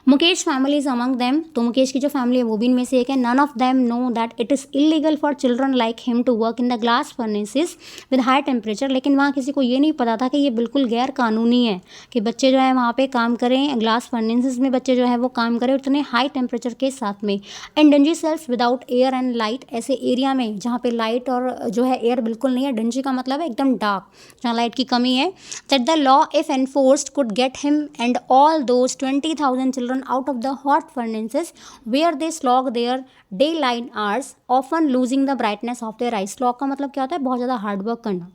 Mukesh family is among them. तो मुकेश की जो फैमिली है वो भी इनमें से एक है। None of them know that it is illegal for children like him to work in the glass furnaces with high temperature. लेकिन वहाँ किसी को ये नहीं पता था कि ये बिल्कुल गैर कानूनी है कि बच्चे जो है वहाँ पे काम करें, ग्लास फर्नेसेस में बच्चे जो है वो काम करें उतने हाई टेम्परेचर के साथ में। And dingy cells without air and light, ऐसे एरिया में जहाँ पे लाइट और जो है एयर बिल्कुल नहीं है। डंजी का मतलब है एकदम डार्क, जहाँ लाइट की कमी है। That the law if enforced could get him and all those 20,000 children out of the hot furnaces where they slog their daylight hours often losing the brightness of their eyes। slog का मतलब क्या होता है, बहुत ज़्यादा hard work करना,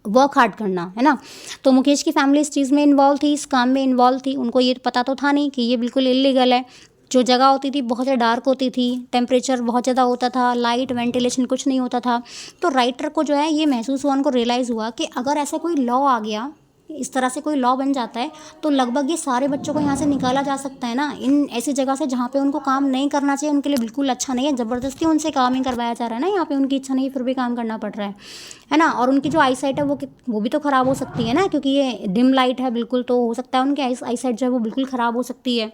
work hard करना, है ना। तो मुकेश की फैमिली इस चीज़ में इन्वॉल्व थी, इस काम में इन्वॉल्व थी। उनको ये पता तो था नहीं कि ये बिल्कुल इलीगल है। जो जगह होती थी बहुत ज़्यादा डार्क होती थी, टेम्परेचर बहुत ज़्यादा होता था, लाइट वेंटिलेशन कुछ नहीं होता था। तो राइटर को जो है ये महसूस हुआ, उनको रियलाइज़ हुआ कि अगर ऐसा कोई लॉ आ गया, इस तरह से कोई लॉ बन जाता है, तो लगभग ये सारे बच्चों को यहाँ से निकाला जा सकता है ना, इन ऐसी जगह से जहाँ पे उनको काम नहीं करना चाहिए, उनके लिए बिल्कुल अच्छा नहीं है। ज़बरदस्ती उनसे काम ही करवाया जा रहा है ना, यहाँ पे उनकी इच्छा नहीं फिर भी काम करना पड़ रहा है ना। और उनकी जो आई साइट है वो भी तो ख़राब हो सकती है ना, क्योंकि ये डिम लाइट है बिल्कुल, तो हो सकता है उनकी आई साइट जो है वो बिल्कुल ख़राब हो सकती है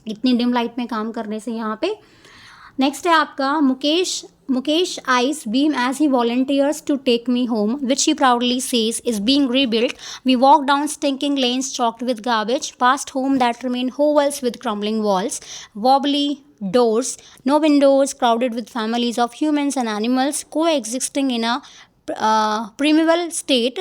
इतनी डिम लाइट में काम करने से यहाँ पे। नेक्स्ट है आपका Mukesh eyes beam as he volunteers to take me home, which he proudly says is being rebuilt. We walk down stinking lanes chalked with garbage, past home that remain hovels with crumbling walls, wobbly doors, no windows, crowded with families of humans and animals coexisting in a primeval state.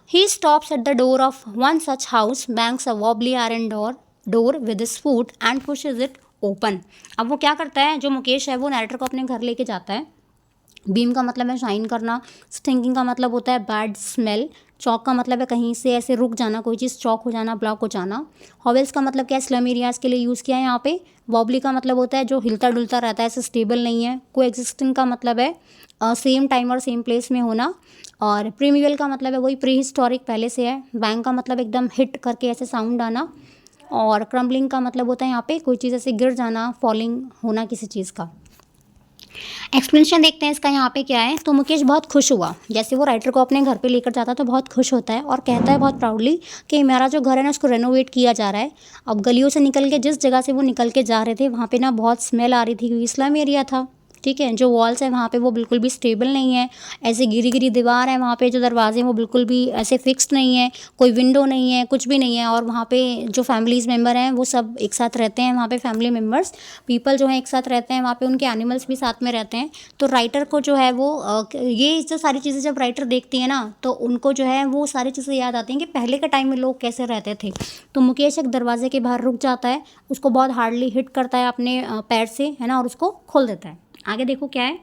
He stops at the door of one such house, bangs a wobbly iron door with his foot and pushes it open. अब वो क्या करता है, जो मुकेश है वो narrator को अपने घर लेके जाता है। बीम का मतलब है शाइन करना, स्टिंकिंग का मतलब होता है बैड स्मेल, चौक का मतलब है कहीं से ऐसे रुक जाना, कोई चीज़ चौक हो जाना, ब्लॉक हो जाना। हॉवेल्स का मतलब क्या है, स्लम एरियाज़ के लिए यूज़ किया है यहाँ पे। वॉबली का मतलब होता है जो हिलता डुलता रहता है, ऐसे स्टेबल नहीं है। को एग्जिस्टिंग का मतलब है सेम टाइम और सेम प्लेस में होना। और प्रीमिवल का मतलब है वही प्री हिस्टोरिक, पहले से है। बैंग का मतलब एकदम हिट करके ऐसे साउंड आना। और क्रम्बलिंग का मतलब होता है यहाँ पे कोई चीज़ ऐसे गिर जाना, फॉलिंग होना किसी चीज़ का। एक्सप्लेनेशन देखते हैं इसका यहाँ पे क्या है। तो मुकेश बहुत खुश हुआ, जैसे वो राइटर को अपने घर पे लेकर जाता है तो बहुत खुश होता है और कहता है बहुत प्राउडली कि मेरा जो घर है ना उसको रेनोवेट किया जा रहा है। अब गलियों से निकल के जिस जगह से वो निकल के जा रहे थे वहाँ पे ना बहुत स्मेल आ रही थी क्योंकि स्लम एरिया था, ठीक है। जो वॉल्स है वहाँ पे वो बिल्कुल भी स्टेबल नहीं है, ऐसे गिरी गिरी दीवार है वहाँ पे, जो दरवाजे हैं वो बिल्कुल भी ऐसे फिक्स्ड नहीं है, कोई विंडो नहीं है, कुछ भी नहीं है। और वहाँ पे जो फैमिलीज़ मेम्बर हैं वो सब एक साथ रहते हैं, वहाँ पे फैमिली मेम्बर्स पीपल जो हैं एक साथ रहते हैं, वहाँ पे उनके एनिमल्स भी साथ में रहते हैं। तो राइटर को जो है वो ये जो सारी चीज़ें जब राइटर देखती है ना तो उनको जो है वो सारी चीज़ें याद आती हैं कि पहले के टाइम में लोग कैसे रहते थे। तो मुकेश एक दरवाजे के बाहर रुक जाता है, उसको बहुत हार्डली हिट करता है अपने पैर से, है ना, और उसको खोल देता है। आगे देखो क्या है।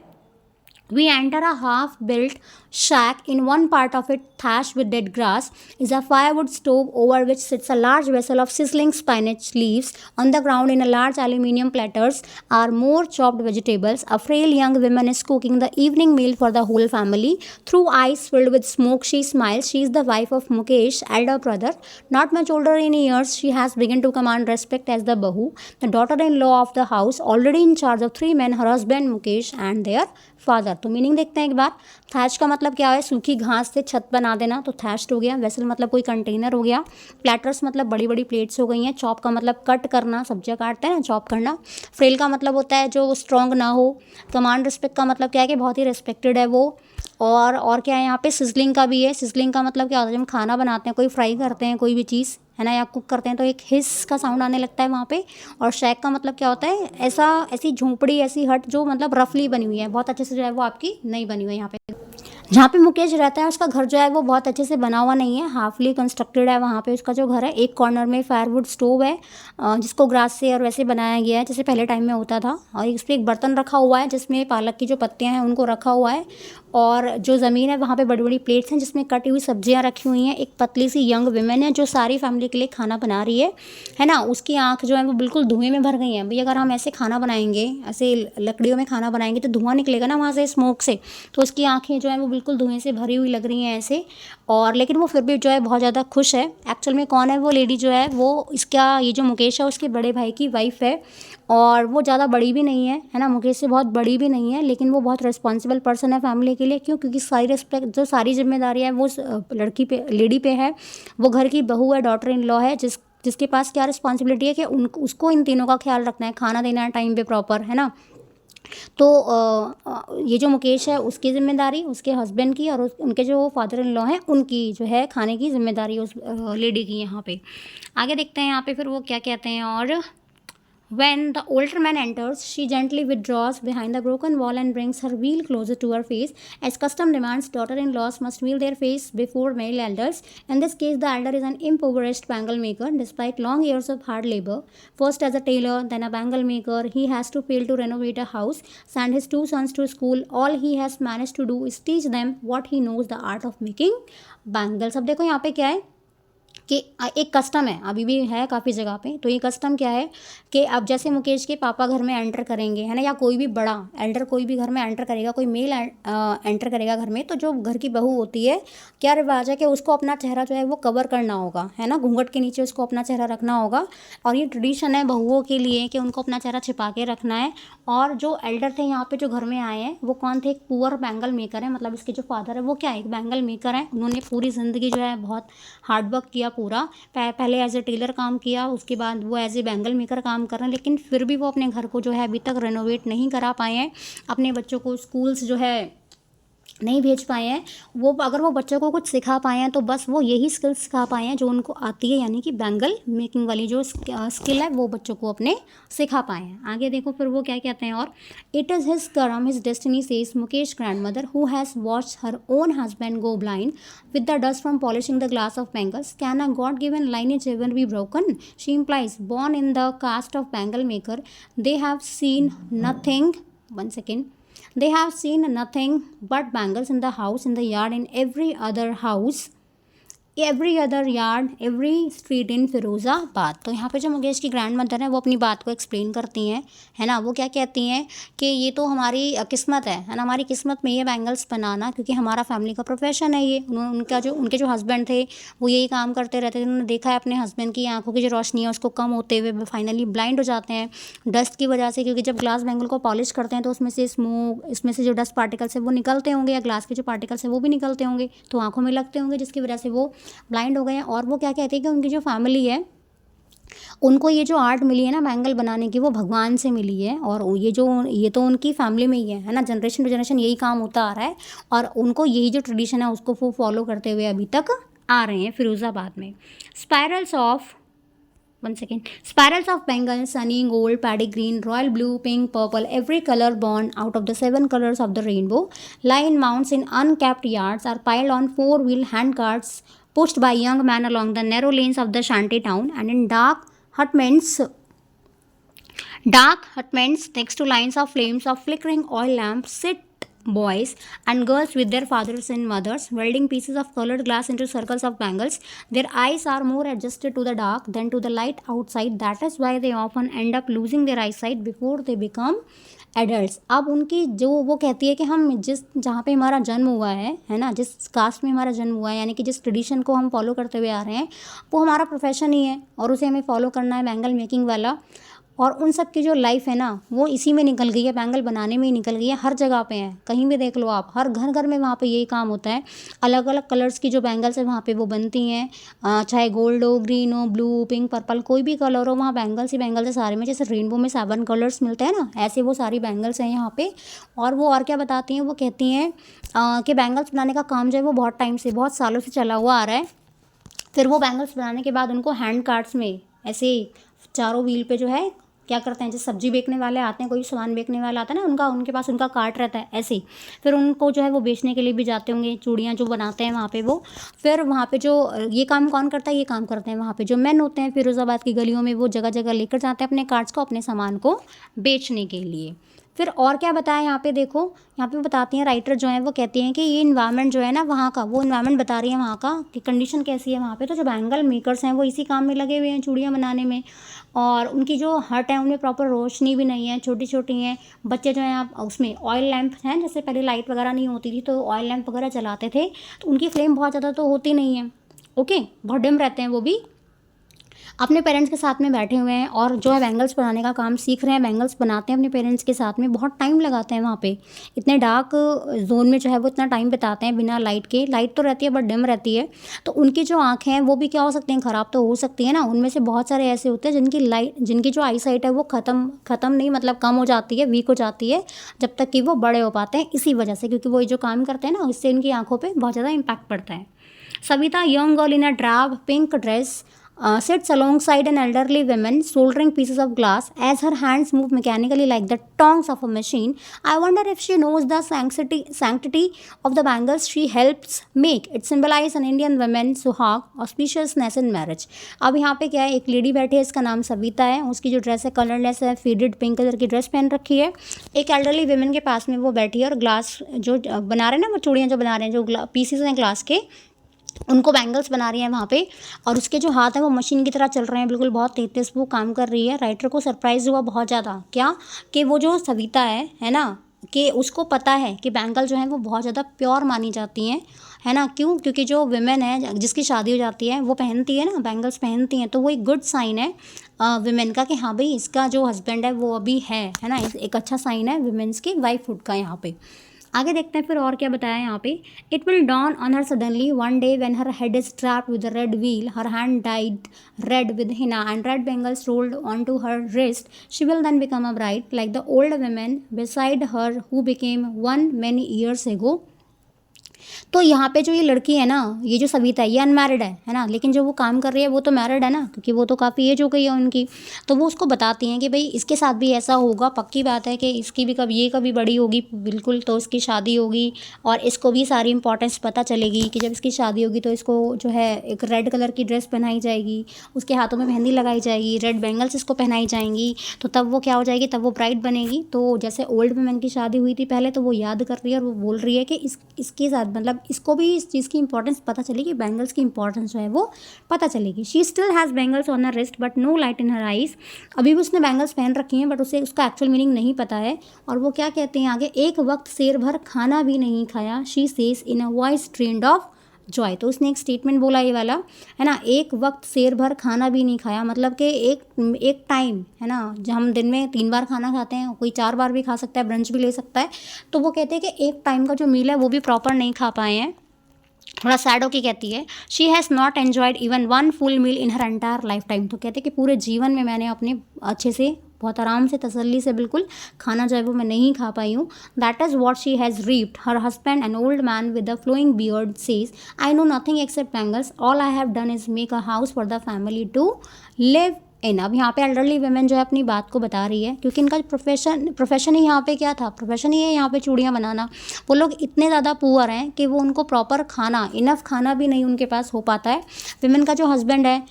We enter a half-built shack. In one part of it, thatched with dead grass, is a firewood stove over which sits a large vessel of sizzling spinach leaves. On the ground, in a large aluminium platters, are more chopped vegetables. A frail young woman is cooking the evening meal for the whole family. Through eyes filled with smoke, she smiles. She is the wife of Mukesh, elder brother. Not much older in years, she has begun to command respect as the bahu, the daughter-in-law of the house, already in charge of 3 men, her husband Mukesh and their father. तो meaning देखते हैं एक बार। Thatch का मतलब क्या है, सूखी घास से छत बना देना, तो थैच्ड हो गया। वेसल मतलब कोई कंटेनर हो गया। प्लेटर्स मतलब बड़ी बड़ी प्लेट्स हो गई हैं। चॉप का मतलब कट करना, सब्जियां काटते हैं ना, चॉप करना। फ्रेल का मतलब होता है जो स्ट्रॉन्ग ना हो। कमांड रिस्पेक्ट का मतलब क्या है कि बहुत ही रिस्पेक्टेड है वो। और क्या है यहाँ पे, सिजलिंग का भी है। सिजलिंग का मतलब क्या होता है, जब हम खाना बनाते हैं, कोई फ्राई करते हैं कोई भी चीज़, है ना, या कुक करते हैं तो एक हिस का साउंड आने लगता है वहाँ पे। और शैक का मतलब क्या होता है, ऐसी झोंपड़ी, ऐसी हट जो मतलब रफली बनी हुई है, बहुत अच्छे से जो है वो आपकी नहीं बनी हुई है। यहाँ पे जहाँ पे मुकेश रहता है उसका घर जो है वो बहुत अच्छे से बना हुआ नहीं है, हाफली कंस्ट्रक्टेड है। वहाँ पे उसका जो घर है, एक कॉर्नर में फायरवुड स्टोव है जिसको ग्रास से और वैसे बनाया गया है जैसे पहले टाइम में होता था। और इस पर एक बर्तन रखा हुआ है जिसमें पालक की जो पत्तियाँ हैं उनको रखा हुआ है। और जो ज़मीन है वहाँ पे बड़ी बड़ी प्लेट्स हैं जिसमें कटी हुई सब्जियाँ रखी हुई हैं। एक पतली सी यंग विमेन है जो सारी फैमिली के लिए खाना बना रही है ना। उसकी आँख जो है वो बिल्कुल धुएं में भर गई हैं। भाई अगर हम ऐसे खाना बनाएंगे, ऐसे लकड़ियों में खाना बनाएंगे तो धुआं निकलेगा ना वहाँ से, स्मोक से, तो उसकी आँखें जो है वो बिल्कुल धुएं से भरी हुई लग रही हैं ऐसे। और लेकिन वो फिर भी जो है बहुत ज़्यादा खुश है। एक्चुअल में कौन है वो लेडी, जो है वो इसका, ये जो मुकेश है उसके बड़े भाई की वाइफ है। और वो ज़्यादा बड़ी भी नहीं है ना, मुकेश से बहुत बड़ी भी नहीं है, लेकिन वो बहुत रिस्पॉन्सिबल पर्सन है फैमिली के लिए। क्यों? क्योंकि सारी रिस्पेक्ट, जो सारी जिम्मेदारियाँ है वो लड़की पे, लेडी पे है। वो घर की बहू है, डॉटर इन लॉ है, जिसके पास क्या रिस्पॉन्सिबिलिटी है कि उसको इन तीनों का ख्याल रखना है, खाना देना है टाइम पे प्रॉपर, है ना। तो ये जो मुकेश है उसकी ज़िम्मेदारी, उसके हस्बैंड की, और उनके जो फादर इन लॉ हैं उनकी जो है खाने की ज़िम्मेदारी उस लेडी की यहाँ पे। आगे देखते हैं यहाँ पे फिर वो क्या कहते हैं। और when the older man enters, she gently withdraws behind the broken wall and brings her wheel closer to her face. As custom demands, daughter-in-laws must wheel their face before male elders. In this case, the elder is an impoverished bangle maker. Despite long years of hard labor, first as a tailor, then a bangle maker, he has to fail to renovate a house, send his 2 sons to school. All he has managed to do is teach them what he knows, the art of making bangles. अब देखो यहाँ पे क्या है कि एक custom है, अभी भी है काफ़ी जगह पे। तो ये कस्टम क्या है कि अब जैसे मुकेश के पापा घर में एंटर करेंगे, है ना, या कोई भी बड़ा एल्डर कोई भी घर में एंटर करेगा, कोई मेल एंटर करेगा घर में, तो जो घर की बहू होती है, क्या रिवाज है कि उसको अपना चेहरा जो है वो कवर करना होगा, है ना, घूंघट के नीचे उसको अपना चेहरा रखना होगा। और ये ट्रेडिशन है बहुओं के लिए कि उनको अपना चेहरा छिपा के रखना है। और जो एल्डर थे यहाँ पे जो घर में आए हैं वो कौन थे, एक पुअर बैंगल मेकर है। मतलब इसके जो फादर है वो क्या है, एक बैंगल मेकर है। उन्होंने पूरी ज़िंदगी जो है बहुत हार्डवर्क किया पूरा। पहले एज ए टेलर काम किया, उसके बाद वो एज ए बैंगल मेकर काम कर रहे हैं, लेकिन फिर भी वो अपने घर को जो है अभी तक रेनोवेट नहीं करा पाए हैं। अपने बच्चों को स्कूल्स जो है नहीं भेज पाए हैं। वो अगर वो बच्चों को कुछ सिखा पाए हैं तो बस वो यही स्किल्स सिखा पाए हैं जो उनको आती है, यानी कि बैंगल मेकिंग वाली जो स्किल है वो बच्चों को अपने सिखा पाए हैं। आगे देखो फिर वो क्या कहते हैं। और इट इज़ हिज करम, his destiny, says Mukesh grandmother, who has watched her own husband go blind with the dust from polishing the glass of bangles. Can a God given lineage ever be broken? She implies born in the caste of bangle maker. They have seen nothing. One second. They have seen nothing but bangles in the house, in the yard, in every other house. Every other yard every street in Firozabad. तो यहाँ पे जो मुकेश की grand mother है वो अपनी बात को एक्सप्लेन करती हैं, है ना। वो क्या कहती हैं कि ये तो हमारी किस्मत है ना, हमारी किस्मत में ये बैंगल्स बनाना, क्योंकि हमारा फैमिली का प्रोफेशन है ये। उनके जो हस्बैंड थे वो यही काम करते रहते थे। उन्होंने देखा है अपने हस्बैंड की आंखों की जो रोशनी है उसको कम होते हुए फाइनली ब्लाइंड हो जाते हैं डस्ट की वजह से, क्योंकि जब ग्लास बैंगल को पॉलिश करते हैं तो उसमें से स्मोक, इसमें से जो डस्ट पार्टिकल्स है वो निकलते होंगे, या ग्लास के जो पार्टिकल्स है वो भी निकलते होंगे, तो आंखों में लगते होंगे, जिसकी वजह से वो ब्लाइंड हो गए हैं। और वो क्या कहते हैं कि उनकी जो फैमिली है उनको ये जो आर्ट मिली है ना बैंगल बनाने की, वो भगवान से मिली है। और ये तो उनकी फैमिली में ही है ना, जनरेशन टू जनरेशन यही काम होता आ रहा है, और उनको यही जो ट्रेडिशन है उसको वो फॉलो करते हुए अभी तक आ रहे हैं फिरोज़ाबाद में। Spirals of Spirals of Bengal, sunny, gold, paddy green, royal blue, pink, purple, every color born out of the 7 colors of the rainbow, lie in mounds in unkept yards, are piled on 4-wheel handcarts pushed by young men along the narrow lanes of the shanty town, and in dark hutments next to lines of flames of flickering oil lamps sit boys and girls with their fathers and mothers, welding pieces of colored glass into circles of bangles. Their eyes are more adjusted to the dark than to the light outside. That is why they often end up losing their eyesight before they become adults. अब उनकी जो वो कहती है कि हम जहाँ पे हमारा जन्म हुआ है ना, जिस कास्ट में हमारा जन्म हुआ है, यानी कि जिस ट्रेडिशन को हम फॉलो करते हुए आ रहे हैं वो हमारा प्रोफेशन ही है, और उसे हमें फॉलो करना है, बैंगल मेकिंग वाला। और उन सब की जो लाइफ है ना वो इसी में निकल गई है, बैंगल बनाने में ही निकल गई है। हर जगह पे है, कहीं भी देख लो आप, हर घर घर में वहाँ पे यही काम होता है। अलग अलग कलर्स की जो बैंगल्स है वहाँ पे वो बनती हैं, चाहे गोल्ड हो, ग्रीन हो, ब्लू, पिंक, पर्पल, कोई भी कलर हो, वहाँ बैंगल्स ही बैंगल्स है सारे में। जैसे रेनबो में 7 कलर्स मिलते हैं ना, ऐसे वो सारी बैंगल्स हैं यहाँ पे। और वो और क्या बताती हैं, वो कहती हैं कि बैंगल्स बनाने का काम जो है वो बहुत टाइम से, बहुत सालों से चला हुआ आ रहा है। फिर वो बैंगल्स बनाने के बाद उनको हैंड कार्ट्स में ऐसे चारों व्हील पे जो है क्या करते हैं, जैसे सब्जी बेचने वाले आते हैं, कोई सामान बेचने वाला आता है ना, उनके पास उनका कार्ट रहता है ऐसे ही। फिर उनको जो है वो बेचने के लिए भी जाते होंगे, चूड़ियाँ जो बनाते हैं वहाँ पे वो। फिर वहाँ पे जो ये काम कौन करता है, ये काम करते हैं वहाँ पे जो मेन होते हैं फिरोज़ाबाद की गलियों में, वो जगह जगह लेकर जाते हैं अपने कार्ट्स को, अपने सामान को बेचने के लिए। फिर और क्या बताया यहाँ पे, देखो यहाँ पे बताती हैं राइटर जो है वो कहती हैं कि ये इन्वायरमेंट जो है ना वहाँ का, वो इन्वायरमेंट बता रही है वहाँ का कि कंडीशन कैसी है वहाँ पे। तो जो बैंगल मेकर्स हैं वो इसी काम में लगे हुए हैं, चूड़ियाँ बनाने में। और उनकी जो हट है उनमें प्रॉपर रोशनी भी नहीं है, छोटी छोटी हैं। बच्चे जो हैं आप उसमें ऑयल लैंप हैं, जैसे पहले लाइट वगैरह नहीं होती थी तो ऑयल लैंप वगैरह जलाते थे, तो उनकी फ्लेम बहुत ज़्यादा तो होती नहीं है, ओके, बहुत डिम रहते हैं। वो भी अपने पेरेंट्स के साथ में बैठे हुए हैं और जो है बैंगल्स बनाने का काम सीख रहे हैं, बैंगल्स बनाते हैं अपने पेरेंट्स के साथ में। बहुत टाइम लगाते हैं वहाँ पे, इतने डार्क जोन में जो है वो इतना टाइम बिताते हैं बिना लाइट के। लाइट तो रहती है बट डिम रहती है, तो उनकी जो आँखें हैं वो भी क्या हो सकती हैं, ख़राब तो हो सकती है ना। उनमें से बहुत सारे ऐसे होते हैं जिनकी जो आई साइट है वो ख़त्म नहीं, मतलब कम हो जाती है, वीक हो जाती है जब तक कि वो बड़े हो पाते हैं, इसी वजह से, क्योंकि वो जो काम करते हैं ना उससे इनकी आँखों पर बहुत ज़्यादा इम्पैक्ट पड़ता है। Savita, young girl in a drab pink dress, sits alongside an elderly woman soldering pieces of glass as her hands move mechanically like the tongs of a machine. I wonder if she knows the sanctity of the bangles she helps make. It symbolizes an Indian woman सुहाग, auspiciousness in marriage. अब यहाँ पे क्या है, एक lady बैठी है, इसका नाम सविता है, उसकी जो ड्रेस है कलरलेस है, फेडेड पिंक कलर की ड्रेस पहन रखी है। एक एल्डरली वुमेन के पास में वो बैठी है और ग्लास जो बना रहे हैं ना, वो चूड़ियाँ जो बना रहे हैं, जो पीसीज हैं ग्लास के, उनको बैंगल्स बना रही है वहाँ पे। और उसके जो हाथ हैं वो मशीन की तरह चल रहे हैं, बिल्कुल बहुत तेज वो काम कर रही है। राइटर को सरप्राइज़ हुआ बहुत ज़्यादा, क्या कि वो जो सविता है ना, कि उसको पता है कि बैंगल जो है वो बहुत ज़्यादा प्योर मानी जाती हैं, है ना। क्यों? क्योंकि जो विमेन है जिसकी शादी हो जाती है वो पहनती है ना, बैंगल्स पहनती हैं, तो वो एक गुड साइन है विमेन का कि हाँ भाई इसका जो हस्बैंड है वो अभी है ना, एक अच्छा साइन है विमेंस की वाइफहुड का। यहाँ पे आगे देखते हैं फिर और क्या बताया यहाँ पे। It will dawn on her suddenly one day when her head is trapped with a red wheel, her hand dyed red with henna and red bangles rolled on to her wrist, she will then become a bride like the old women beside her who became one many years ago. तो यहाँ पे जो ये लड़की है ना, ये जो सविता है, ये अनमैरिड है ना, लेकिन जो वो काम कर रही है वो तो मैरिड है ना, क्योंकि वो तो काफ़ी एज हो गई है उनकी। तो वो उसको बताती हैं कि भाई इसके साथ भी ऐसा होगा, पक्की बात है कि इसकी भी कभी बड़ी होगी बिल्कुल, तो इसकी शादी होगी और इसको भी सारी इंपॉर्टेंस पता चलेगी कि जब इसकी शादी होगी तो इसको जो है एक रेड कलर की ड्रेस पहनाई जाएगी, उसके हाथों में मेहंदी लगाई जाएगी, रेड बैंगल्स इसको पहनाई जाएंगी, तो तब वो क्या हो जाएगी, तब वो ब्राइड बनेगी। तो जैसे ओल्ड वुमेन की शादी हुई थी पहले, तो वो याद कर रही है और वो बोल रही है कि इसकी शादी मतलब इसको भी इस चीज़ की इंपॉर्टेंस पता चलेगी, बैंगल्स की इंपॉर्टेंस जो है वो पता चलेगी। She still has bangles on her wrist but no light in her eyes. अभी भी उसने बैंगल्स पहन रखी हैं बट उसे उसका एक्चुअल मीनिंग नहीं पता है। और वो क्या कहते हैं आगे, एक वक्त शेर भर खाना भी नहीं खाया, she says in a voice trend of Joy. तो उसने एक स्टेटमेंट बोला ये वाला, है ना, एक वक्त शेर भर खाना भी नहीं खाया, मतलब कि एक टाइम, है ना, जब हम दिन में 3 बार खाना खाते हैं, कोई 4 बार भी खा सकता है, ब्रंच भी ले सकता है, तो वो कहते हैं कि एक टाइम का जो मील है वो भी प्रॉपर नहीं खा पाए हैं। थोड़ा सैड होके कहती है, she has not enjoyed even one full meal in her entire lifetime. तो कहते हैं कि पूरे जीवन में मैंने अपने अच्छे से, बहुत आराम से, तसल्ली से बिल्कुल खाना जो है वो मैं नहीं खा पाई हूँ। That is what she has reaped. Her husband an old man with the flowing beard says, I know nothing except bangles, all I have done is make a house for the family to live in. अब यहाँ पे elderly women जो है अपनी बात को बता रही है, क्योंकि इनका प्रोफेशन ही यहाँ पे क्या था, प्रोफेशन ही है यहाँ पे चूड़ियाँ बनाना। वो लोग इतने ज़्यादा पुअर हैं कि वो उनको प्रॉपर खाना, इनफ खाना भी नहीं उनके पास हो पाता है। वुमेन का जो हस्बैंड है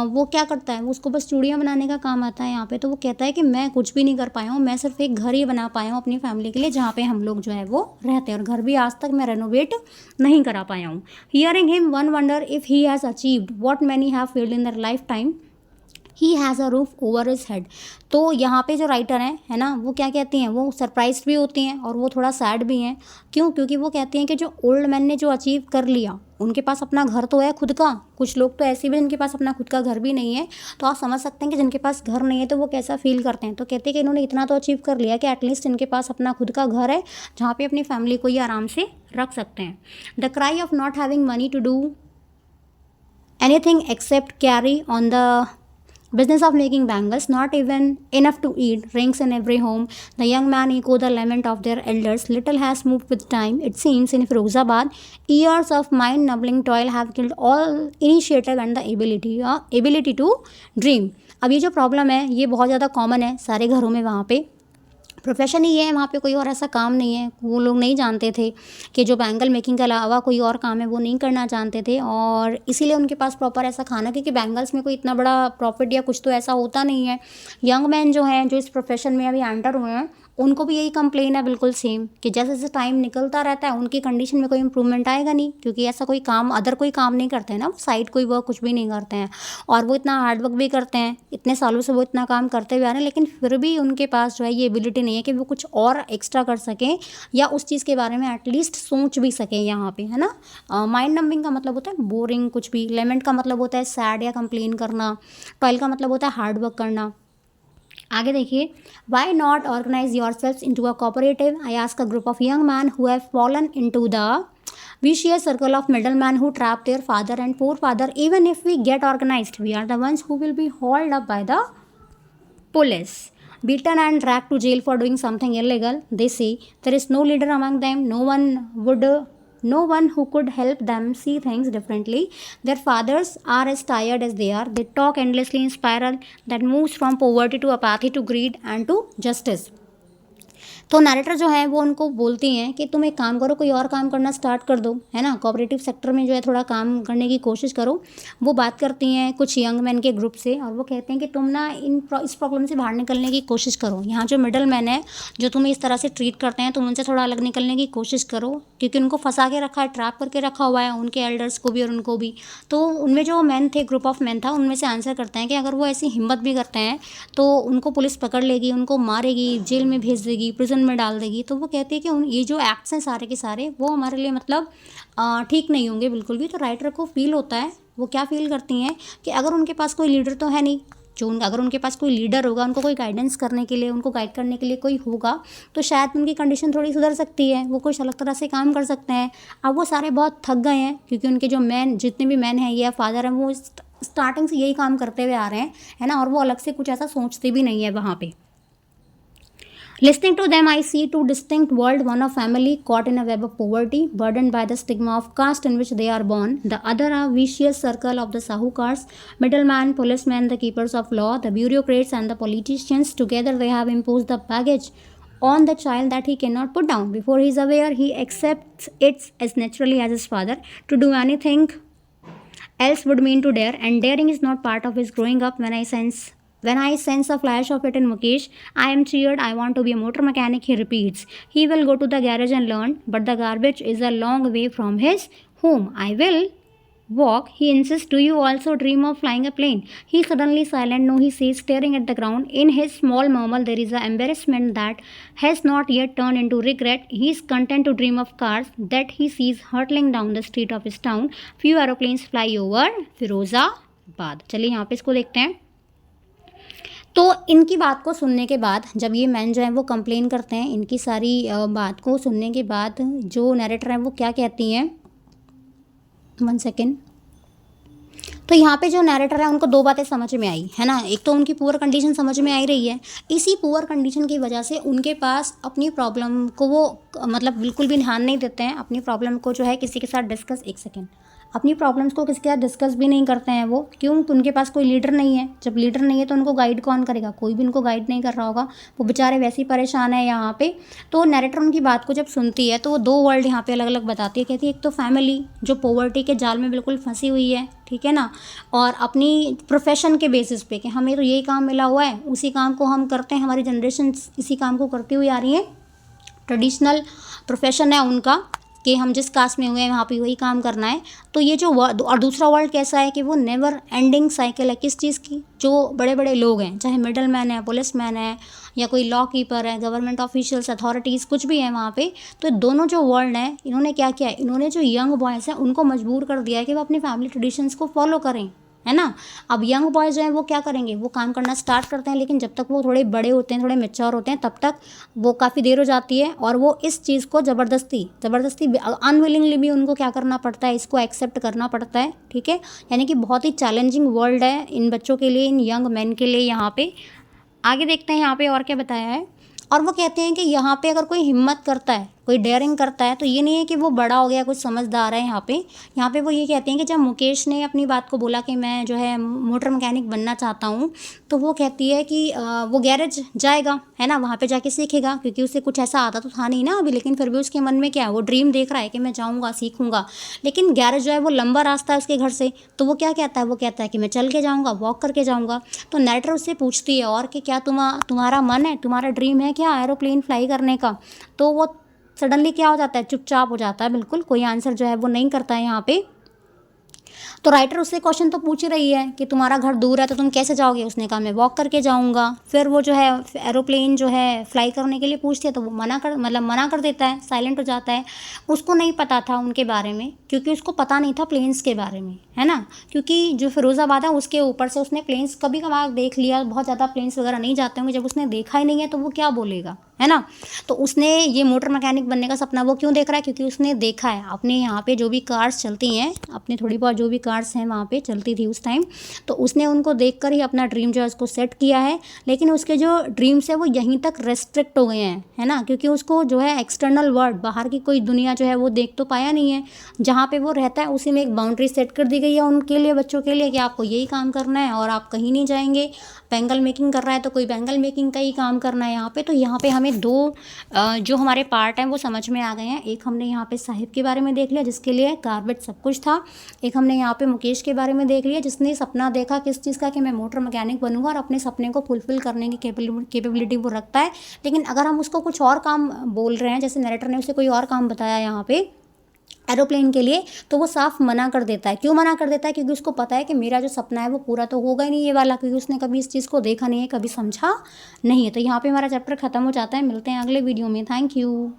वो क्या करता है, वो उसको बस चूड़ियाँ बनाने का काम आता है यहाँ पे। तो वो कहता है कि मैं कुछ भी नहीं कर पाया हूँ, मैं सिर्फ एक घर ही बना पाया हूँ अपनी फैमिली के लिए, जहाँ पे हम लोग जो है वो रहते हैं, और घर भी आज तक मैं रेनोवेट नहीं करा पाया हूँ। Hearing him one wonder if he has achieved what many have failed in their life time, he has a roof over his head. तो यहाँ पे जो राइटर हैं, है ना, वो क्या कहती हैं, वो सरप्राइज भी होती हैं और वो थोड़ा सैड भी हैं। क्यों? क्योंकि वो कहती हैं कि जो ओल्ड मैन ने जो अचीव कर लिया, उनके पास अपना घर तो है खुद का। कुछ लोग तो ऐसे भी जिनके पास अपना खुद का घर भी नहीं है, तो आप समझ सकते हैं कि जिनके पास घर नहीं है तो वो कैसा फील करते हैं। तो कहते हैं कि इन्होंने इतना तो अचीव कर लिया कि एटलीस्ट इनके पास अपना खुद का घर है, जहाँ पे अपनी फैमिली को ये आराम से रख सकते हैं। The cry of not having money to do anything except carry on the business of making bangles, not even enough to eat, rings in every home. The young man echoed the lament of their elders. Little has moved with time. It seems in Firozabad, years of mind-numbing toil have killed all initiative and the ability to dream. अब ये जो problem है ये बहुत ज़्यादा common है सारे घरों में। वहाँ पे प्रोफेशन ही है, वहाँ पे कोई और ऐसा काम नहीं है। वो लोग नहीं जानते थे कि जो बैंगल मेकिंग के अलावा कोई और काम है वो नहीं करना जानते थे, और इसीलिए उनके पास प्रॉपर ऐसा खाना, क्योंकि बैंगल्स में कोई इतना बड़ा प्रॉफिट या कुछ तो ऐसा होता नहीं है। यंग मैन जो हैं, जो इस प्रोफेशन में अभी एंटर हुए हैं, उनको भी यही कंप्लेन है बिल्कुल सेम, कि जैसे जैसे टाइम निकलता रहता है उनकी कंडीशन में कोई इंप्रूवमेंट आएगा नहीं, क्योंकि ऐसा कोई काम, अदर कोई काम नहीं करते हैं ना, वो साइड कोई वर्क कुछ भी नहीं करते हैं, और वो इतना हार्ड वर्क भी करते हैं, इतने सालों से वो इतना काम करते हुए आ रहे हैं, लेकिन फिर भी उनके पास जो है ये एबिलिटी नहीं है कि वो कुछ और एक्स्ट्रा कर सकें, या उस चीज़ के बारे में एटलीस्ट सोच भी सकें यहाँ पे, है ना। माइंड नंबिंग का मतलब होता है बोरिंग कुछ भी, लेमेंट का मतलब होता है सैड या कंप्लेन करना, टॉयल का मतलब होता है हार्ड वर्क करना। आगे देखिए, why not organise yourself into a cooperative, I ask a group of young man who have fallen into the vicious circle of middlemen who trap their father and forefather. Even if we get organized, we are the ones who will be hauled up by the police, beaten and dragged to jail for doing something illegal. They say there is no leader among them, no one who could help them see things differently. Their fathers are as tired as they are. They talk endlessly in spiral that moves from poverty to apathy to greed and to justice. तो narrator जो है वो उनको बोलती हैं कि तुम एक काम करो, कोई और काम करना स्टार्ट कर दो, है ना, कोऑपरेटिव सेक्टर में जो है थोड़ा काम करने की कोशिश करो। वो बात करती हैं कुछ यंग मैन के ग्रुप से, और वो कहते हैं कि तुम ना इस प्रॉब्लम से बाहर निकलने की कोशिश करो। यहाँ जो मिडल मैन है, जो तुम्हें इस तरह से ट्रीट करते हैं, तुम उनसे थोड़ा अलग निकलने की कोशिश करो, क्योंकि उनको फंसा के रखा है, ट्रैप करके रखा हुआ है, उनके एल्डर्स को भी और उनको भी। तो उनमें जो मैन थे, ग्रुप ऑफ मैन था, उनमें से आंसर करते हैं कि अगर वो ऐसी हिम्मत भी करते हैं तो उनको पुलिस पकड़ लेगी, उनको मारेगी, जेल में भेज देगी, प्रिजन में डाल देगी। तो वो कहती है कि ये जो एक्ट्स हैं सारे के सारे, वो हमारे लिए मतलब ठीक नहीं होंगे बिल्कुल भी। तो राइटर को फील होता है, वो क्या फील करती हैं कि अगर उनके पास कोई लीडर तो है नहीं, अगर उनके पास कोई लीडर होगा, उनको कोई गाइडेंस करने के लिए, उनको गाइड करने के लिए कोई होगा, तो शायद उनकी कंडीशन थोड़ी सुधर सकती है, वो कुछ अलग तरह से काम कर सकते हैं। अब वो सारे बहुत थक गए हैं, क्योंकि उनके जो मैन, जितने भी मैन हैं या फादर हैं, वो स्टार्टिंग से यही काम करते हुए आ रहे हैं, है ना, और वो अलग से कुछ ऐसा सोचते भी नहीं है वहाँ पे। Listening to them, I see two distinct worlds, one of family caught in a web of poverty, burdened by the stigma of caste in which they are born, the other a vicious circle of the sahukars, middlemen, policemen, the keepers of law, the bureaucrats and the politicians. Together they have imposed the baggage on the child that he cannot put down. Before he is aware, he accepts it as naturally as his father. To do anything else would mean to dare, and daring is not part of his growing up. When I sense When I sense a flash of it in Mukesh, I am cheered. I want to be a motor mechanic, he repeats. He will go to the garage and learn, but the garbage is a long way from his home. I will walk, he insists. Do you also dream of flying a plane? He suddenly silent. No, he says, staring at the ground. In his small murmur, there is an embarrassment that has not yet turned into regret. He is content to dream of cars that he sees hurtling down the street of his town. Few aeroplanes fly over Firozabad. चलिए यहाँ पे इसको देखते हैं. तो इनकी बात को सुनने के बाद जब ये मैन जो है वो कंप्लेन करते हैं, इनकी सारी बात को सुनने के बाद जो नरेटर है वो क्या कहती हैं, 1 सेकेंड. तो यहाँ पे जो नैरेटर है उनको 2 बातें समझ में आई है ना. एक तो उनकी पुअर कंडीशन समझ में आई रही है. इसी पुअर कंडीशन की वजह से उनके पास अपनी प्रॉब्लम को वो मतलब बिल्कुल भी ध्यान नहीं देते हैं. अपनी प्रॉब्लम को जो है किसी के साथ डिस्कस, 1 सेकेंड, अपनी प्रॉब्लम्स को किसी के साथ डिस्कस भी नहीं करते हैं वो. क्यों? उनके पास कोई लीडर नहीं है. जब लीडर नहीं है तो उनको गाइड कौन करेगा? कोई भी उनको गाइड नहीं कर रहा होगा. वो बेचारे वैसे ही परेशान है यहाँ पे. तो नैरेटर उनकी बात को जब सुनती है तो वो 2 वर्ल्ड यहाँ पे अलग अलग बताती है. कहती है एक तो फैमिली जो पॉवर्टी के जाल में बिल्कुल फंसी हुई है, ठीक है ना, और अपनी प्रोफेशन के बेसिस पे कि हमें तो यही काम मिला हुआ है, उसी काम को हम करते हैं, हमारी जनरेशन इसी काम को करती हुई आ रही है, ट्रेडिशनल प्रोफेशन है उनका कि हम जिस कास्ट में हुए हैं वहाँ पे वही काम करना है. तो ये जो और दूसरा वर्ल्ड कैसा है कि वो नेवर एंडिंग साइकिल है. किस चीज़ की? जो बड़े बड़े लोग हैं, चाहे मिडल मैन है, पुलिस मैन है, या कोई लॉ कीपर है, गवर्नमेंट ऑफिशियल्स, अथॉरिटीज़, कुछ भी है वहाँ पे. तो दोनों जो वर्ल्ड हैं, इन्होंने क्या किया है, इन्होंने जो यंग बॉयज़ हैं उनको मजबूर कर दिया है कि वो अपनी फैमिली ट्रेडिशंस को फॉलो करें, है ना. अब यंग बॉयज़ जो हैं वो क्या करेंगे, वो काम करना स्टार्ट करते हैं, लेकिन जब तक वो थोड़े बड़े होते हैं, थोड़े मैच्योर होते हैं, तब तक वो काफ़ी देर हो जाती है. और वो इस चीज़ को ज़बरदस्ती अनविलिंगली भी उनको क्या करना पड़ता है, इसको एक्सेप्ट करना पड़ता है, ठीक है. यानी कि बहुत ही चैलेंजिंग वर्ल्ड है इन बच्चों के लिए, इन यंग मैन के लिए. यहाँ पे आगे देखते हैं यहाँ पे और क्या बताया है. और वो कहते हैं कि यहाँ पे अगर कोई हिम्मत करता है, कोई डेयरिंग करता है, तो ये नहीं है कि वो बड़ा हो गया, कुछ समझदार है. यहाँ पे वो ये कहते हैं कि जब मुकेश ने अपनी बात को बोला कि मैं जो है मोटर मैकेनिक बनना चाहता हूँ, तो वो कहती है कि वो गैरेज जाएगा, है ना, वहाँ पे जाके सीखेगा, क्योंकि उसे कुछ ऐसा आता तो था नहीं ना अभी, लेकिन फिर भी उसके मन में क्या है, वो ड्रीम देख रहा है कि मैं जाऊँगा, सीखूँगा. लेकिन गैरेज जो है वो लंबा रास्ता है उसके घर से. तो वो क्या कहता है, वो कहता है कि मैं चल के जाऊँगा, वॉक करके जाऊँगा. तो नैरेटर उससे पूछती है और कि क्या तुम्हारा मन है, तुम्हारा ड्रीम है क्या एरोप्लेन फ्लाई करने का? तो वो सडनली क्या हो जाता है, चुपचाप हो जाता है, बिल्कुल कोई आंसर जो है वो नहीं करता है यहाँ पे. तो राइटर उससे क्वेश्चन तो पूछ ही रही है कि तुम्हारा घर दूर है तो तुम कैसे जाओगे. उसने कहा मैं वॉक करके जाऊँगा. फिर वो जो है एरोप्लेन जो है फ्लाई करने के लिए पूछती है तो वो मना कर देता है, साइलेंट हो जाता है. उसको नहीं पता था उनके बारे में, क्योंकि उसको पता नहीं था प्लेन्स के बारे में, है ना. क्योंकि जो फिरोज़ाबाद है उसके ऊपर से उसने प्लेन्स कभी कभार देख लिया, बहुत ज़्यादा प्लेन्स वगैरह नहीं जाते होंगे. जब उसने देखा ही नहीं है तो वो क्या बोलेगा, है ना. तो उसने ये मोटर मैकेनिक बनने का सपना वो क्यों देख रहा है, क्योंकि उसने देखा है अपने यहाँ पे जो भी कार्स चलती हैं, अपने थोड़ी बहुत जो भी कार्स हैं वहाँ पे चलती थी उस टाइम, तो उसने उनको देखकर ही अपना ड्रीम जो है उसको सेट किया है. लेकिन उसके जो ड्रीम्स है वो यहीं तक रेस्ट्रिक्ट हो गए हैं, है ना, क्योंकि उसको जो है एक्सटर्नल वर्ल्ड, बाहर की कोई दुनिया जो है वो देख तो पाया नहीं है. जहाँ पे वो रहता है उसी में एक बाउंड्री सेट कर दी गई है उनके लिए, बच्चों के लिए, कि आपको यही काम करना है और आप कहीं नहीं जाएंगे. बैंगल मेकिंग कर रहा है तो कोई बैंगल मेकिंग का ही काम करना है यहाँ पे. तो यहाँ पे हमें 2 जो हमारे पार्ट हैं वो समझ में आ गए हैं. एक हमने यहाँ पे साहिब के बारे में देख लिया जिसके लिए गार्बेज सब कुछ था. एक हमने यहाँ पे मुकेश के बारे में देख लिया जिसने सपना देखा किस चीज़ का, कि मैं मोटर मैकेनिक बनूंगा, और अपने सपने को फुलफिल करने की कैपेबिलिटी वो रखता है. लेकिन अगर हम उसको कुछ और काम बोल रहे हैं, जैसे नरेटर ने उसे कोई और काम बताया यहाँ पे एरोप्लेन के लिए, तो वो साफ मना कर देता है. क्यों मना कर देता है? क्योंकि उसको पता है कि मेरा जो सपना है वो पूरा तो होगा ही नहीं ये वाला, क्योंकि उसने कभी इस चीज़ को देखा नहीं है, कभी समझा नहीं है. तो यहाँ पे हमारा चैप्टर ख़त्म हो जाता है. मिलते हैं अगले वीडियो में. Thank you.